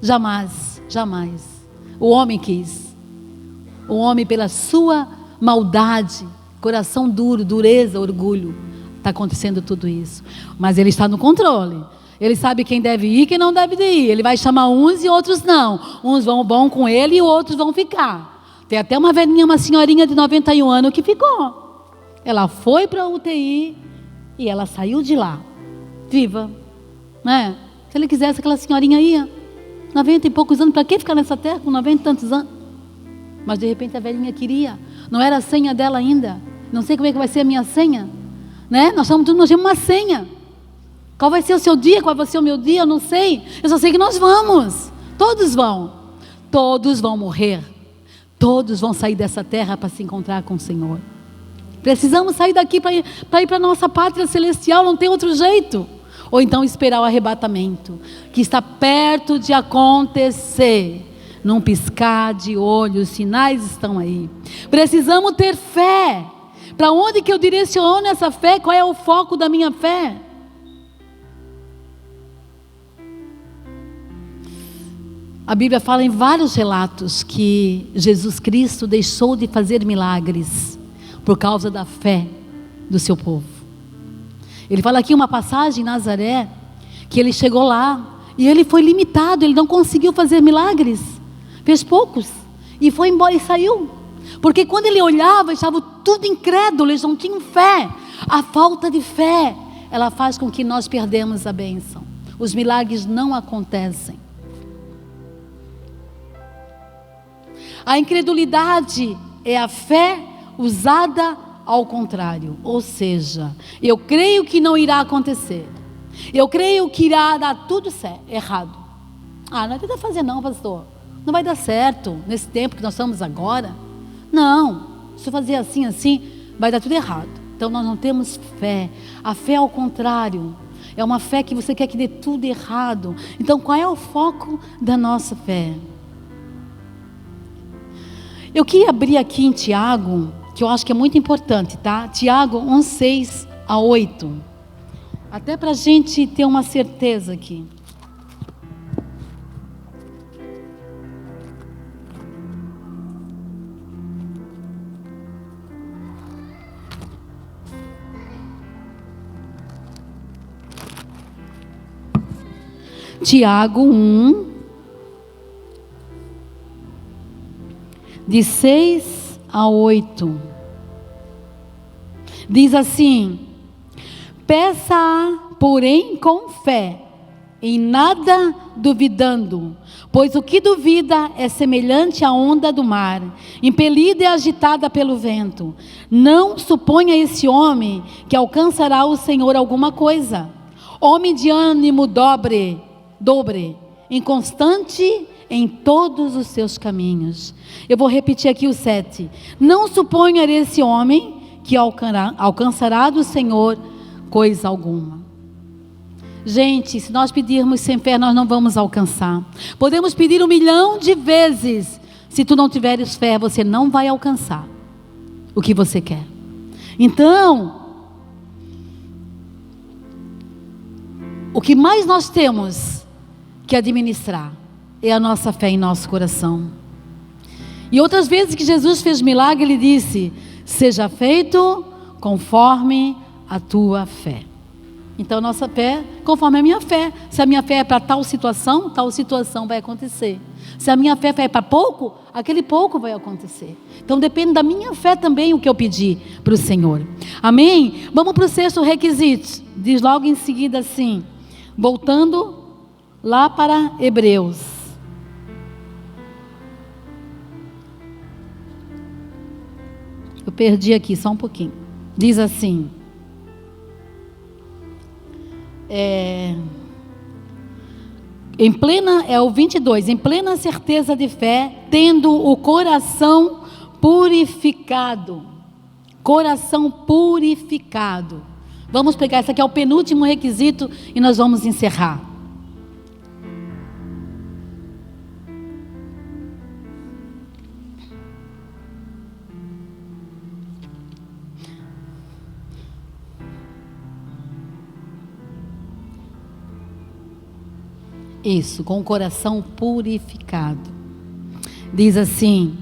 Jamais, jamais. O homem quis. O homem, pela sua maldade, coração duro, dureza, orgulho, está acontecendo tudo isso. Mas Ele está no controle. Ele sabe quem deve ir e quem não deve ir. Ele vai chamar uns e outros não. Uns vão com Ele e outros vão ficar. Tem até uma velhinha, uma senhorinha de 91 anos que ficou. Ela foi para a UTI e ela saiu de lá, viva, né? Se Ele quisesse, aquela senhorinha ia, 90 e poucos anos, para que ficar nessa terra com 90 e tantos anos? Mas de repente a velhinha queria, não era a senha dela ainda, não sei como é que vai ser a minha senha, né? Nós temos uma senha, qual vai ser o seu dia, qual vai ser o meu dia, eu não sei, eu só sei que nós vamos, todos vão morrer, todos vão sair dessa terra para se encontrar com o Senhor. Precisamos sair daqui para ir para a nossa pátria celestial, não tem outro jeito. Ou então esperar o arrebatamento, que está perto de acontecer. Num piscar de olhos, os sinais estão aí. Precisamos ter fé. Para onde que eu direciono essa fé? Qual é o foco da minha fé? A Bíblia fala em vários relatos que Jesus Cristo deixou de fazer milagres por causa da fé do seu povo. Ele fala aqui uma passagem em Nazaré, que ele chegou lá, e ele foi limitado, ele não conseguiu fazer milagres, fez poucos, e foi embora e saiu, porque quando ele olhava, estava tudo incrédulo, eles não tinham fé. A falta de fé ela faz com que nós perdemos a bênção. Os milagres não acontecem. A incredulidade é a fé usada ao contrário. Ou seja, eu creio que não irá acontecer. Eu creio que irá dar tudo certo, errado. Não adianta fazer não, pastor. Não vai dar certo nesse tempo que nós estamos agora. Não, se eu fazer assim, vai dar tudo errado. Então nós não temos fé. A fé ao contrário. É uma fé que você quer que dê tudo errado. Então qual é o foco da nossa fé? Eu queria abrir aqui em Tiago, que eu acho que é muito importante, tá? Tiago 1:6-8. Até para a gente ter uma certeza aqui. Tiago 1, de 6-8. Diz assim: peça, porém, com fé, em nada duvidando, pois o que duvida é semelhante à onda do mar, impelida e agitada pelo vento. Não suponha esse homem que alcançará o Senhor alguma coisa. Homem de ânimo dobre, inconstante em todos os seus caminhos. Eu vou repetir aqui o 7. Não suponha esse homem que alcançará do Senhor coisa alguma. Gente, se nós pedirmos sem fé, nós não vamos alcançar. Podemos pedir 1 milhão de vezes. Se tu não tiveres fé, você não vai alcançar o que você quer. Então, o que mais nós temos que administrar é a nossa fé em nosso coração. E outras vezes que Jesus fez milagre, Ele disse: seja feito conforme a tua fé. Então nossa fé, conforme a minha fé. Se a minha fé é para tal situação vai acontecer. Se a minha fé é para pouco, aquele pouco vai acontecer. Então depende da minha fé também o que eu pedir para o Senhor. Amém? Vamos para o 6º requisito. Diz logo em seguida assim, voltando lá para Hebreus. Eu perdi aqui só um pouquinho. Diz assim: o 22, em plena certeza de fé, tendo o coração purificado. Coração purificado. Vamos pegar, esse aqui é o penúltimo requisito e nós vamos encerrar. Isso, com o coração purificado. Diz assim: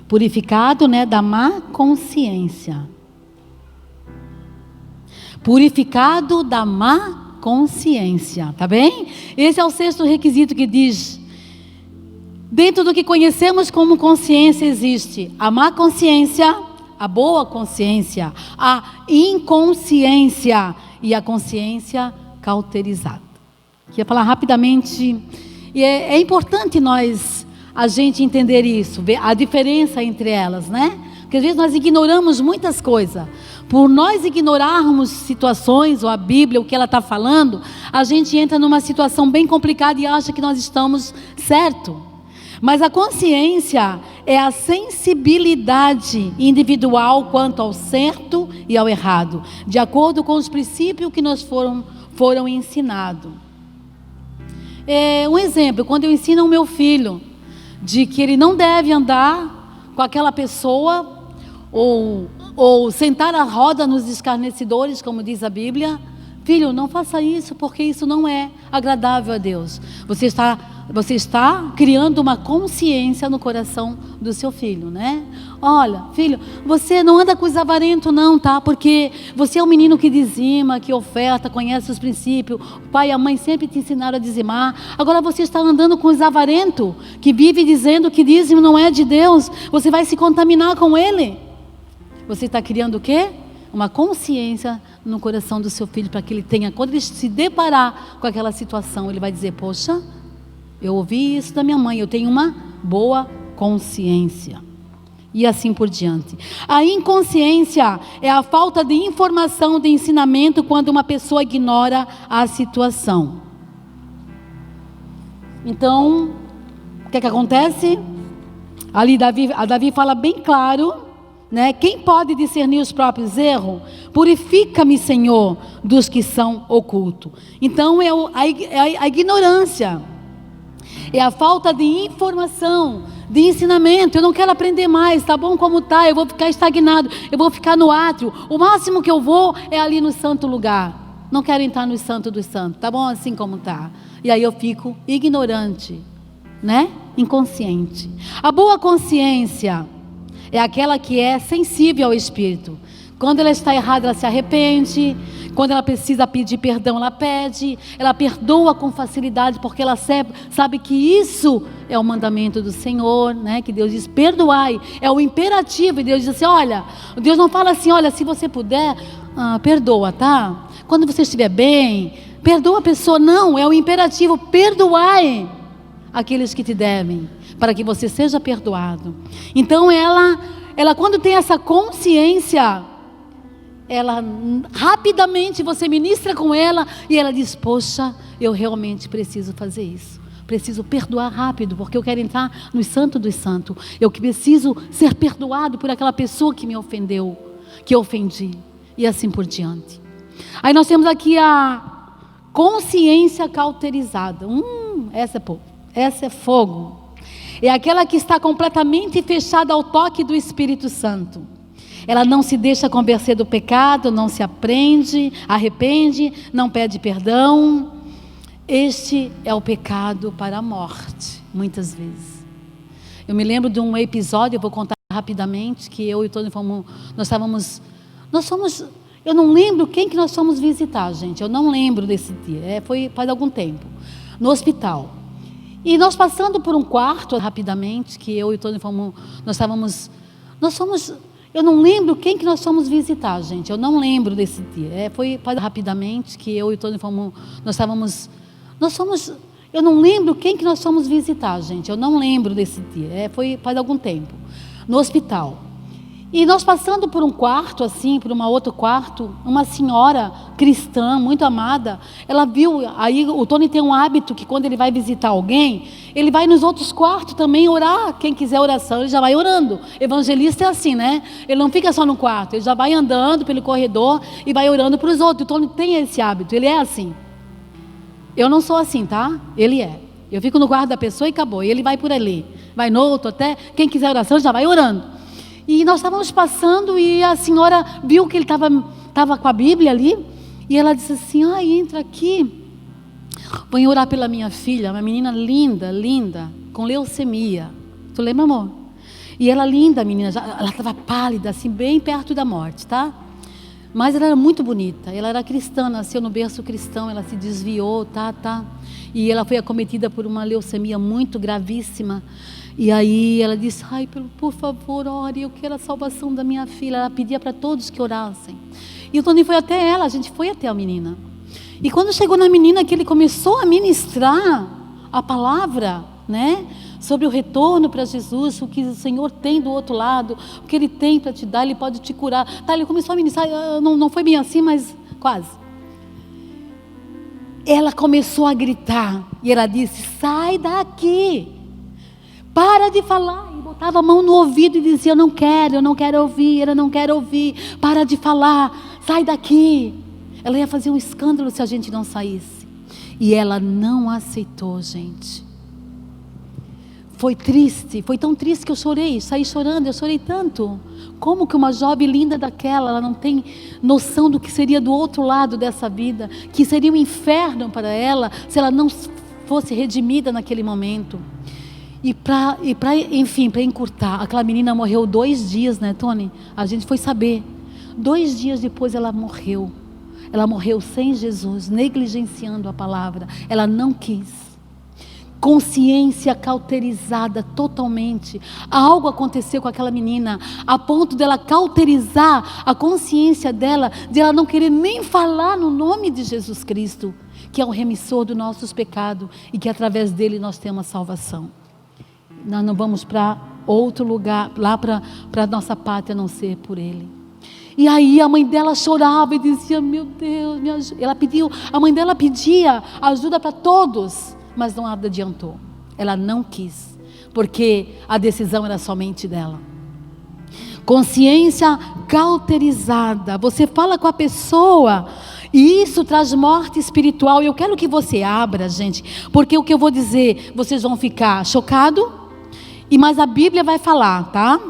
purificado, da má consciência. Purificado da má consciência, tá bem? Esse é o 6º requisito que diz: dentro do que conhecemos como consciência existe a má consciência, a boa consciência, a inconsciência e a consciência cauterizada. Queria falar rapidamente, e é importante a gente entender isso, ver a diferença entre elas, Porque às vezes nós ignoramos muitas coisas. Por nós ignorarmos situações ou a Bíblia, o que ela está falando, a gente entra numa situação bem complicada e acha que nós estamos certo. Mas a consciência é a sensibilidade individual quanto ao certo e ao errado, de acordo com os princípios que nos foram ensinados. Um exemplo, quando eu ensino ao meu filho de que ele não deve andar com aquela pessoa ou sentar a roda nos escarnecedores, como diz a Bíblia. Filho, não faça isso, porque isso não é agradável a Deus. Você está criando uma consciência no coração do seu filho, Olha, filho, você não anda com os avarentos não, tá? Porque você é um menino que dizima, que oferta, conhece os princípios. O pai e a mãe sempre te ensinaram a dizimar. Agora você está andando com os avarentos, que vive dizendo que dízimo não é de Deus. Você vai se contaminar com ele. Você está criando o quê? uma consciência no coração do seu filho, para que ele tenha, quando ele se deparar com aquela situação, ele vai dizer: poxa, eu ouvi isso da minha mãe, eu tenho uma boa consciência. E assim por diante. A inconsciência é a falta de informação, de ensinamento, quando uma pessoa ignora a situação. Então, o que acontece? Ali Davi fala bem claro, né? Quem pode discernir os próprios erros? Purifica-me, Senhor, dos que são ocultos. Então a ignorância, é a falta de informação, de ensinamento. Eu não quero aprender mais, tá bom como tá, eu vou ficar estagnado, eu vou ficar no átrio, o máximo que eu vou é ali no santo lugar, não quero entrar no santo dos santos, tá bom assim como tá. E aí eu fico ignorante, né? Inconsciente. A boa consciência é aquela que é sensível ao Espírito. Quando ela está errada, ela se arrepende. Quando ela precisa pedir perdão, ela pede. Ela perdoa com facilidade, porque ela sabe que isso é o mandamento do Senhor, né? Que Deus diz: perdoai, é o imperativo. E Deus diz assim: olha, Deus não fala assim: olha, se você puder, perdoa, tá? Quando você estiver bem, perdoa a pessoa. Não, é o imperativo: perdoai aqueles que te devem, para que você seja perdoado. Então ela quando tem essa consciência, ela rapidamente, você ministra com ela e ela diz: poxa, eu realmente preciso fazer isso, preciso perdoar rápido, porque eu quero entrar no santo dos santos, eu preciso ser perdoado por aquela pessoa que me ofendeu, que eu ofendi, e assim por diante. Aí nós temos aqui a consciência cauterizada. Essa é fogo. É aquela que está completamente fechada ao toque do Espírito Santo. Ela não se deixa convencer do pecado, não se arrepende, não pede perdão. Este é o pecado para a morte, muitas vezes. Eu me lembro de um episódio, eu vou contar rapidamente, que eu e o Tony eu não lembro quem que nós fomos visitar, gente, eu não lembro desse dia, faz algum tempo, no hospital. E nós passando por um quarto, rapidamente, que eu e o Tony eu não lembro quem que nós fomos visitar, gente, eu não lembro desse dia, faz rapidamente, que eu e o Tony eu não lembro quem que nós fomos visitar, gente, eu não lembro desse dia, faz algum tempo, no hospital. E nós passando por um quarto, assim, por um outro quarto, uma senhora cristã, muito amada, ela viu, aí o Tony tem um hábito que quando ele vai visitar alguém, ele vai nos outros quartos também orar. Quem quiser oração, ele já vai orando. Evangelista é assim, né? Ele não fica só no quarto, ele já vai andando pelo corredor e vai orando para os outros. O Tony tem esse hábito, ele é assim. Eu não sou assim, tá? Ele é. Eu fico no quarto da pessoa e acabou, e ele vai por ali, vai no outro até, quem quiser oração já vai orando. E nós estávamos passando e a senhora viu que ele estava com a Bíblia ali, e ela disse assim: entra aqui, vem orar pela minha filha, uma menina linda, com leucemia. Tu lembra, amor? E ela linda, menina, ela estava pálida, assim, bem perto da morte, tá? Mas ela era muito bonita, ela era cristã, nasceu no berço cristão, ela se desviou, tá? E ela foi acometida por uma leucemia muito gravíssima. E aí ela disse: por favor, ore, eu quero a salvação da minha filha. Ela pedia para todos que orassem. E o Tony foi até ela, a gente foi até a menina. E quando chegou na menina, que ele começou a ministrar a palavra, né? Sobre o retorno para Jesus, o que o Senhor tem do outro lado, o que Ele tem para te dar, Ele pode te curar. Tá, ele começou a ministrar, não foi bem assim, mas quase. Ela começou a gritar, e ela disse: sai daqui, para de falar. E botava a mão no ouvido e dizia: eu não quero ouvir, eu não quero ouvir, para de falar, sai daqui. Ela ia fazer um escândalo se a gente não saísse. E ela não aceitou, gente. Foi triste, foi tão triste que eu chorei, saí chorando, eu chorei tanto. Como que uma jovem linda daquela, ela não tem noção do que seria do outro lado dessa vida, que seria um inferno para ela, se ela não fosse redimida naquele momento. Enfim, para encurtar, aquela menina morreu 2 dias, né, Tony? A gente foi saber. 2 dias depois ela morreu. Ela morreu sem Jesus, negligenciando a palavra. Ela não quis. consciência cauterizada totalmente. Algo aconteceu com aquela menina, a ponto dela cauterizar a consciência dela, de ela não querer nem falar no nome de Jesus Cristo, que é o remissor dos nossos pecados, e que através dele nós temos salvação. Nós não vamos para outro lugar, lá para a nossa pátria, a não ser por ele. E aí a mãe dela chorava e dizia: meu Deus, me ajuda. A mãe dela pedia ajuda para todos, mas não adiantou. Ela não quis, porque a decisão era somente dela. Consciência cauterizada. Você fala com a pessoa e isso traz morte espiritual. Eu quero que você abra, gente, porque o que eu vou dizer, vocês vão ficar chocados, mas a Bíblia vai falar, tá?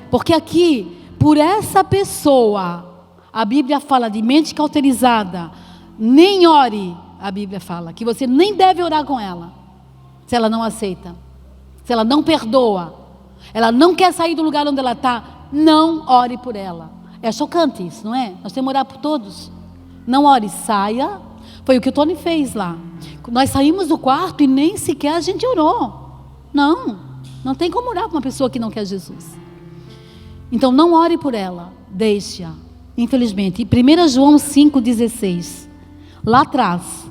Porque aqui, por essa pessoa, a Bíblia fala de mente cauterizada, nem ore. A Bíblia fala que você nem deve orar com ela, se ela não aceita, se ela não perdoa, ela não quer sair do lugar onde ela está, não ore por ela. É chocante isso, não é? Nós temos que orar por todos. Não ore, saia. Foi o que o Tony fez lá. Nós saímos do quarto e nem sequer a gente orou. Não tem como orar para uma pessoa que não quer Jesus. Então não ore por ela, deixe-a. Infelizmente, 1 João 5,16, lá atrás.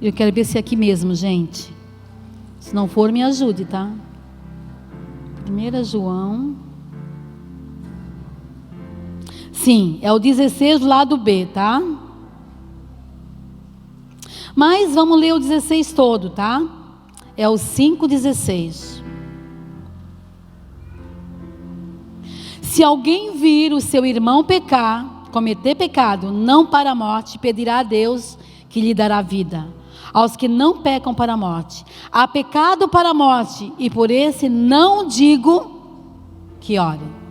Eu quero ver se é aqui mesmo, gente. Se não for, me ajude, tá? 1 João. Sim, é o 16 do lado B, tá? Mas vamos ler o 16 todo, tá? É o 5,16. Se alguém vir o seu irmão pecar, cometer pecado, não para a morte, pedirá a Deus que lhe dará vida. Aos que não pecam para a morte, há pecado para a morte, e por esse não digo que ore.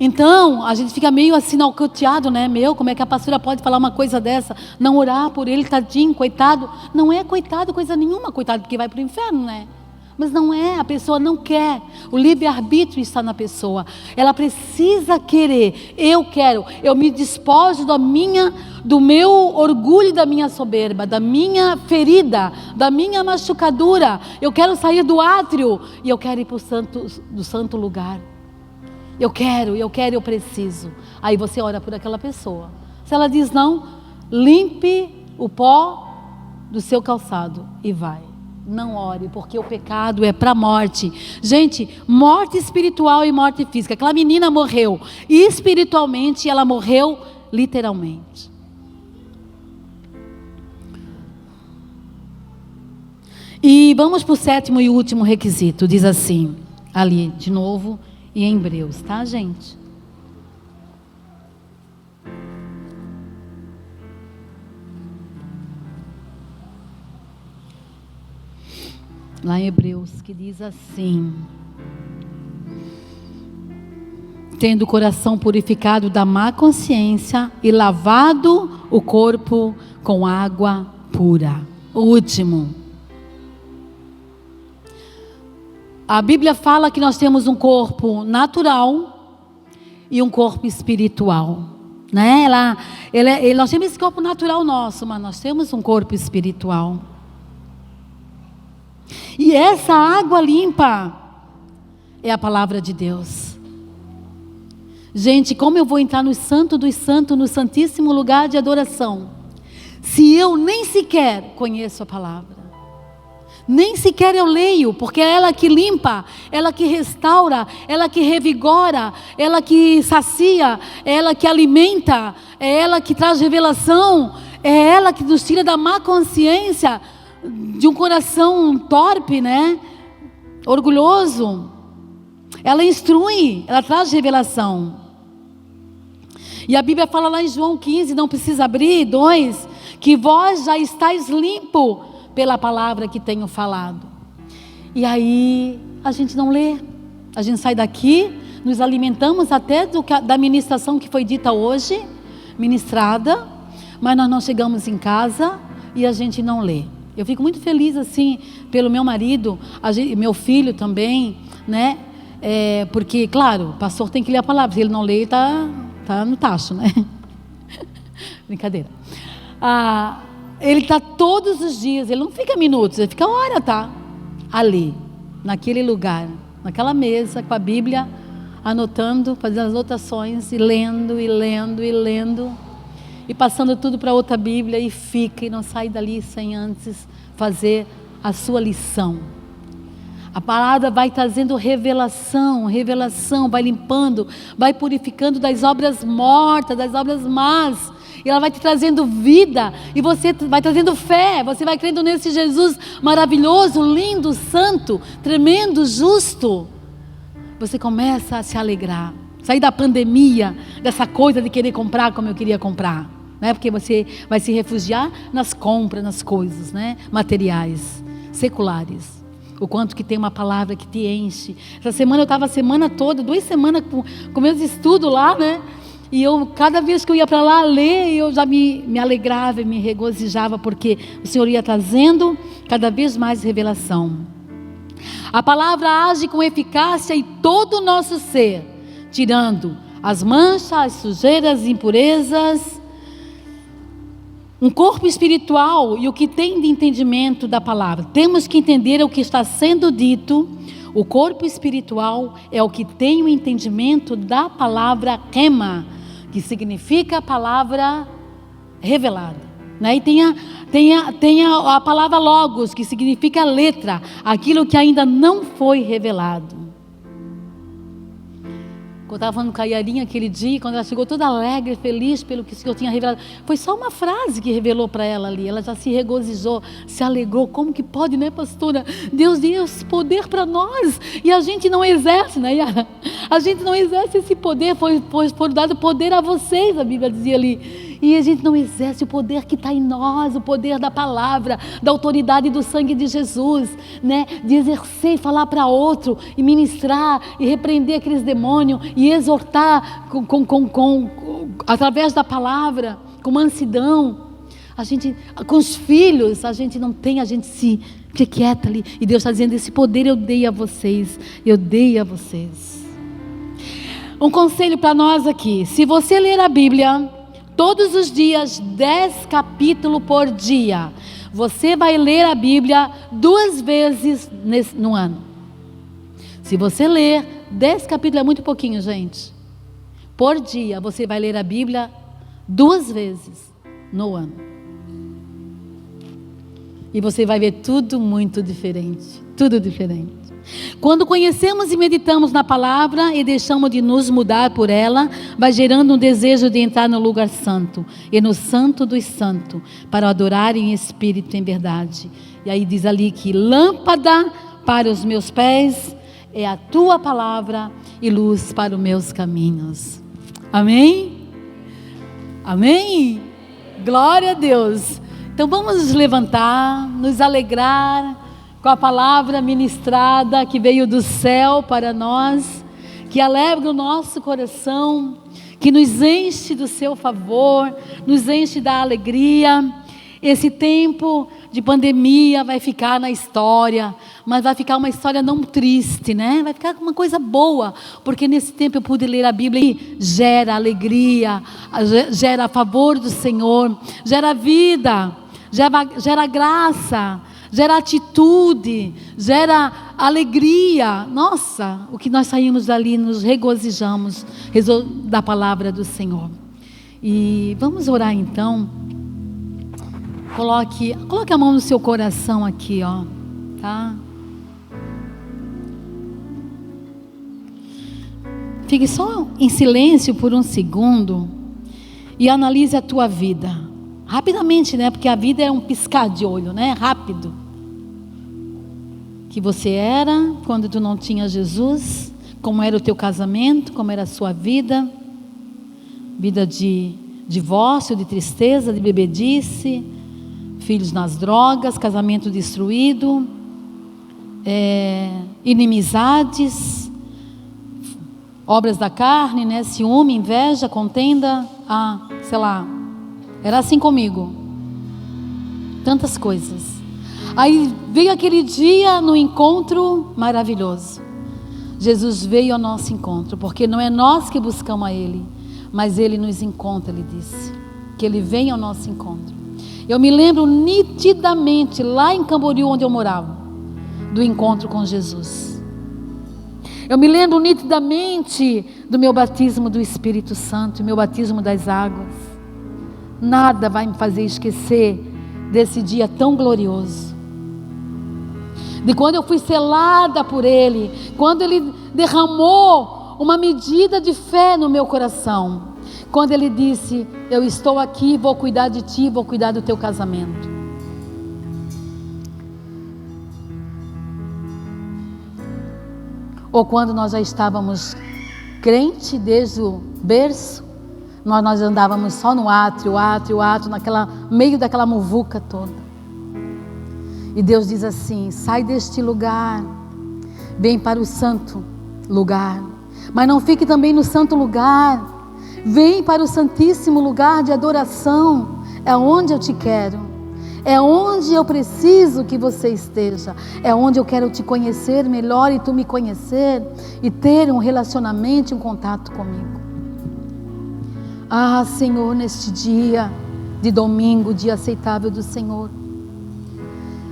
Então, a gente fica meio assim nocauteado, né? Como é que a pastora pode falar uma coisa dessa? Não orar por ele, tadinho, coitado. Não é coitado coisa nenhuma, coitado, porque vai para o inferno, né? Mas não é, a pessoa não quer. O livre-arbítrio está na pessoa. Ela precisa querer. Eu quero, eu me despojo do meu orgulho, da minha soberba, da minha ferida, da minha machucadura. Eu quero sair do átrio e eu quero ir para o santo lugar. Eu quero, eu preciso. Aí você ora por aquela pessoa. Se ela diz não, limpe o pó do seu calçado e vai. Não ore, porque o pecado é para a morte. Gente, morte espiritual e morte física. Aquela menina morreu e espiritualmente ela morreu literalmente. E vamos para o 7º e último requisito. Diz assim, ali de novo, e em Hebreus, tá, gente? Lá em Hebreus, que diz assim: tendo o coração purificado da má consciência e lavado o corpo com água pura. O último. A Bíblia fala que nós temos um corpo natural e um corpo espiritual, né? Nós temos esse corpo natural nosso, mas nós temos um corpo espiritual. E essa água limpa é a palavra de Deus. Gente, como eu vou entrar no Santo dos Santos, no Santíssimo Lugar de Adoração, se eu nem sequer conheço a palavra? Nem sequer eu leio, porque é ela que limpa, ela que restaura, ela que revigora, ela que sacia, é ela que alimenta, é ela que traz revelação, é ela que nos tira da má consciência, de um coração torpe, né? Orgulhoso. Ela instrui, ela traz revelação. E a Bíblia fala lá em João 15, não precisa abrir, 2, que vós já estáis limpo pela palavra que tenho falado. E aí a gente não lê, a gente sai daqui, nos alimentamos até da ministração que foi dita hoje, ministrada, mas nós não chegamos em casa e a gente não lê. Eu fico muito feliz assim pelo meu marido, meu filho também, né? Porque, claro, o pastor tem que ler a palavra. Se ele não lê, tá no tacho, né? Brincadeira. Ele está todos os dias, ele não fica minutos, ele fica hora, tá? Ali, naquele lugar, naquela mesa, com a Bíblia, anotando, fazendo as anotações, e lendo, e lendo, e lendo, e passando tudo para outra Bíblia, e fica, e não sai dali sem antes fazer a sua lição. A palavra vai trazendo revelação, vai limpando, vai purificando das obras mortas, das obras más, e ela vai te trazendo vida, e você vai trazendo fé, você vai crendo nesse Jesus maravilhoso, lindo, santo, tremendo, justo. Você começa a se alegrar, sair da pandemia, dessa coisa de querer comprar como eu queria comprar, né? Porque você vai se refugiar nas compras, nas coisas, né? Materiais, seculares. O quanto que tem uma palavra que te enche. Essa semana eu estava a semana toda, 2 semanas com meus estudos lá, né? E cada vez que eu ia para lá ler, eu já me alegrava e me regozijava, porque o Senhor ia trazendo cada vez mais revelação. A palavra age com eficácia em todo o nosso ser, tirando as manchas, as sujeiras, as impurezas. Um corpo espiritual e o que tem de entendimento da palavra. Temos que entender o que está sendo dito. O corpo espiritual é o que tem o entendimento da palavra rema, que significa a palavra revelada, né? E tem a palavra logos, que significa letra, aquilo que ainda não foi revelado. Quando eu estava falando com a Yarinha aquele dia, quando ela chegou toda alegre, feliz pelo que o Senhor tinha revelado, foi só uma frase que revelou para ela ali. Ela já se regozijou, se alegrou. Como que pode, né, pastora? Deus deu esse poder para nós e a gente não exerce, né, Yara? A gente não exerce esse poder, foi dado poder a vocês, a Bíblia dizia ali. E a gente não exerce o poder que está em nós, o poder da palavra, da autoridade do sangue de Jesus, né? De exercer e falar para outro, e ministrar, e repreender aqueles demônios, e exortar através da palavra, com mansidão. A gente, com os filhos, a gente não tem, a gente se quieta ali. E Deus está dizendo, esse poder eu dei a vocês, Um conselho para nós aqui, se você ler a Bíblia todos os dias, 10 capítulos por dia, você vai ler a Bíblia 2 vezes no ano. Se você ler 10 capítulos, é muito pouquinho, gente. Por dia, você vai ler a Bíblia 2 vezes no ano. E você vai ver tudo muito diferente. Tudo diferente. Quando conhecemos e meditamos na palavra e deixamos de nos mudar por ela, vai gerando um desejo de entrar no lugar santo e no santo dos santos, para adorar em espírito e em verdade. E aí diz ali que lâmpada para os meus pés é a tua palavra e luz para os meus caminhos. Amém? Amém? Glória a Deus. Então vamos nos levantar, nos alegrar com a palavra ministrada que veio do céu para nós, que alegra o nosso coração, que nos enche do seu favor, nos enche da alegria. Esse tempo de pandemia vai ficar na história, mas vai ficar uma história não triste, né? Vai ficar uma coisa boa, porque nesse tempo eu pude ler a Bíblia e gera alegria, gera a favor do Senhor, gera vida, gera graça, gera atitude, gera alegria. Nossa, o que nós saímos dali, nos regozijamos da palavra do Senhor. E vamos orar então. Coloque a mão no seu coração aqui, ó, tá? Fique só em silêncio por um segundo e analise a tua vida. Rapidamente, né? Porque a vida é um piscar de olho, né? Rápido. Que você era quando tu não tinha Jesus, como era o teu casamento, como era a sua vida. Vida de divórcio, de tristeza, de bebedice, filhos nas drogas, casamento destruído, inimizades, obras da carne, né? Ciúme, inveja, contenda, sei lá. Era assim comigo. Tantas coisas. Aí veio aquele dia no encontro maravilhoso. Jesus veio ao nosso encontro, porque não é nós que buscamos a Ele, mas Ele nos encontra, Ele disse. Que Ele vem ao nosso encontro. Eu me lembro nitidamente, lá em Camboriú, onde eu morava, do encontro com Jesus. Eu me lembro nitidamente do meu batismo do Espírito Santo, meu batismo das águas. Nada vai me fazer esquecer desse dia tão glorioso. De quando eu fui selada por Ele, quando Ele derramou uma medida de fé no meu coração, quando Ele disse: eu estou aqui, vou cuidar de ti, vou cuidar do teu casamento. Ou quando nós já estávamos crente desde o berço, nós andávamos só no átrio, meio daquela muvuca toda. E Deus diz assim: sai deste lugar, vem para o santo lugar. Mas não fique também no santo lugar, vem para o santíssimo lugar de adoração. É onde eu te quero, é onde eu preciso que você esteja, é onde eu quero te conhecer melhor e tu me conhecer e ter um relacionamento, um contato comigo. Ah, Senhor, neste dia de domingo, dia aceitável do Senhor,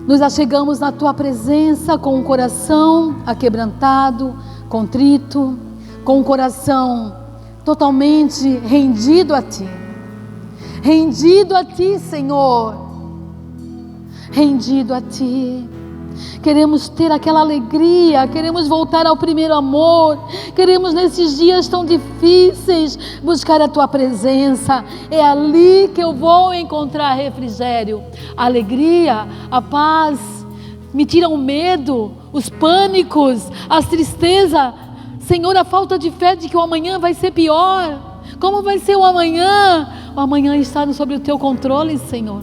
nos achegamos na tua presença com um coração aquebrantado, contrito, com um coração totalmente rendido a ti, Senhor, rendido a ti. Queremos ter aquela alegria, queremos voltar ao primeiro amor, queremos nesses dias tão difíceis buscar a tua presença. É ali que eu vou encontrar refrigério, a alegria, a paz. Me tira o medo, os pânicos, as tristezas, Senhor, a falta de fé de que o amanhã vai ser pior. Como vai ser o amanhã? O amanhã está sobre o teu controle, Senhor.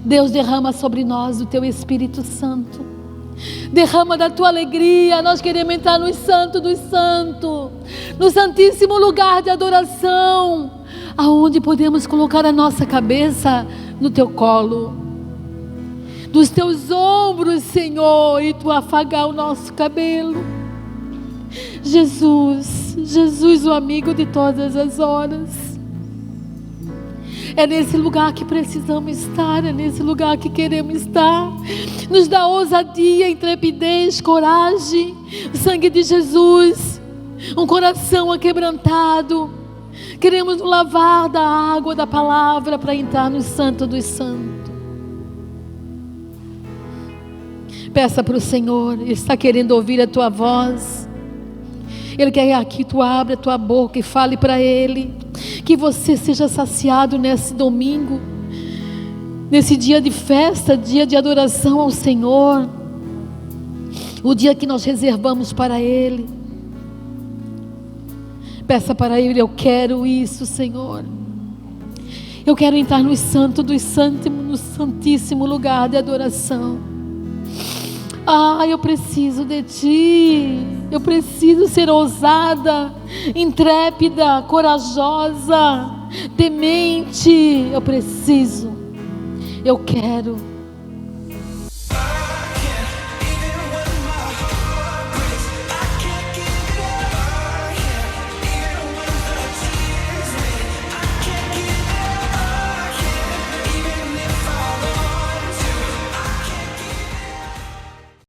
Deus, derrama sobre nós o teu Espírito Santo, derrama da tua alegria. Nós queremos entrar no Santo dos Santos, no santíssimo lugar de adoração, aonde podemos colocar a nossa cabeça no teu colo, dos teus ombros, Senhor, e tu afagar o nosso cabelo. Jesus, Jesus, o amigo de todas as horas. É nesse lugar que precisamos estar, é nesse lugar que queremos estar. Nos dá ousadia, intrepidez, coragem, o sangue de Jesus, um coração aquebrantado. Queremos nos lavar da água da palavra para entrar no Santo dos Santos. Peça para o Senhor, Ele está querendo ouvir a tua voz. Ele quer que tu abra a tua boca e fale para Ele. Que você seja saciado nesse domingo, nesse dia de festa, dia de adoração ao Senhor, o dia que nós reservamos para Ele. Peça para Ele: eu quero isso, Senhor. Eu quero entrar no Santo dos Santos, no santíssimo lugar de adoração. Ah, eu preciso de Ti. Eu preciso ser ousada, intrépida, corajosa, temente. Eu preciso. Eu quero.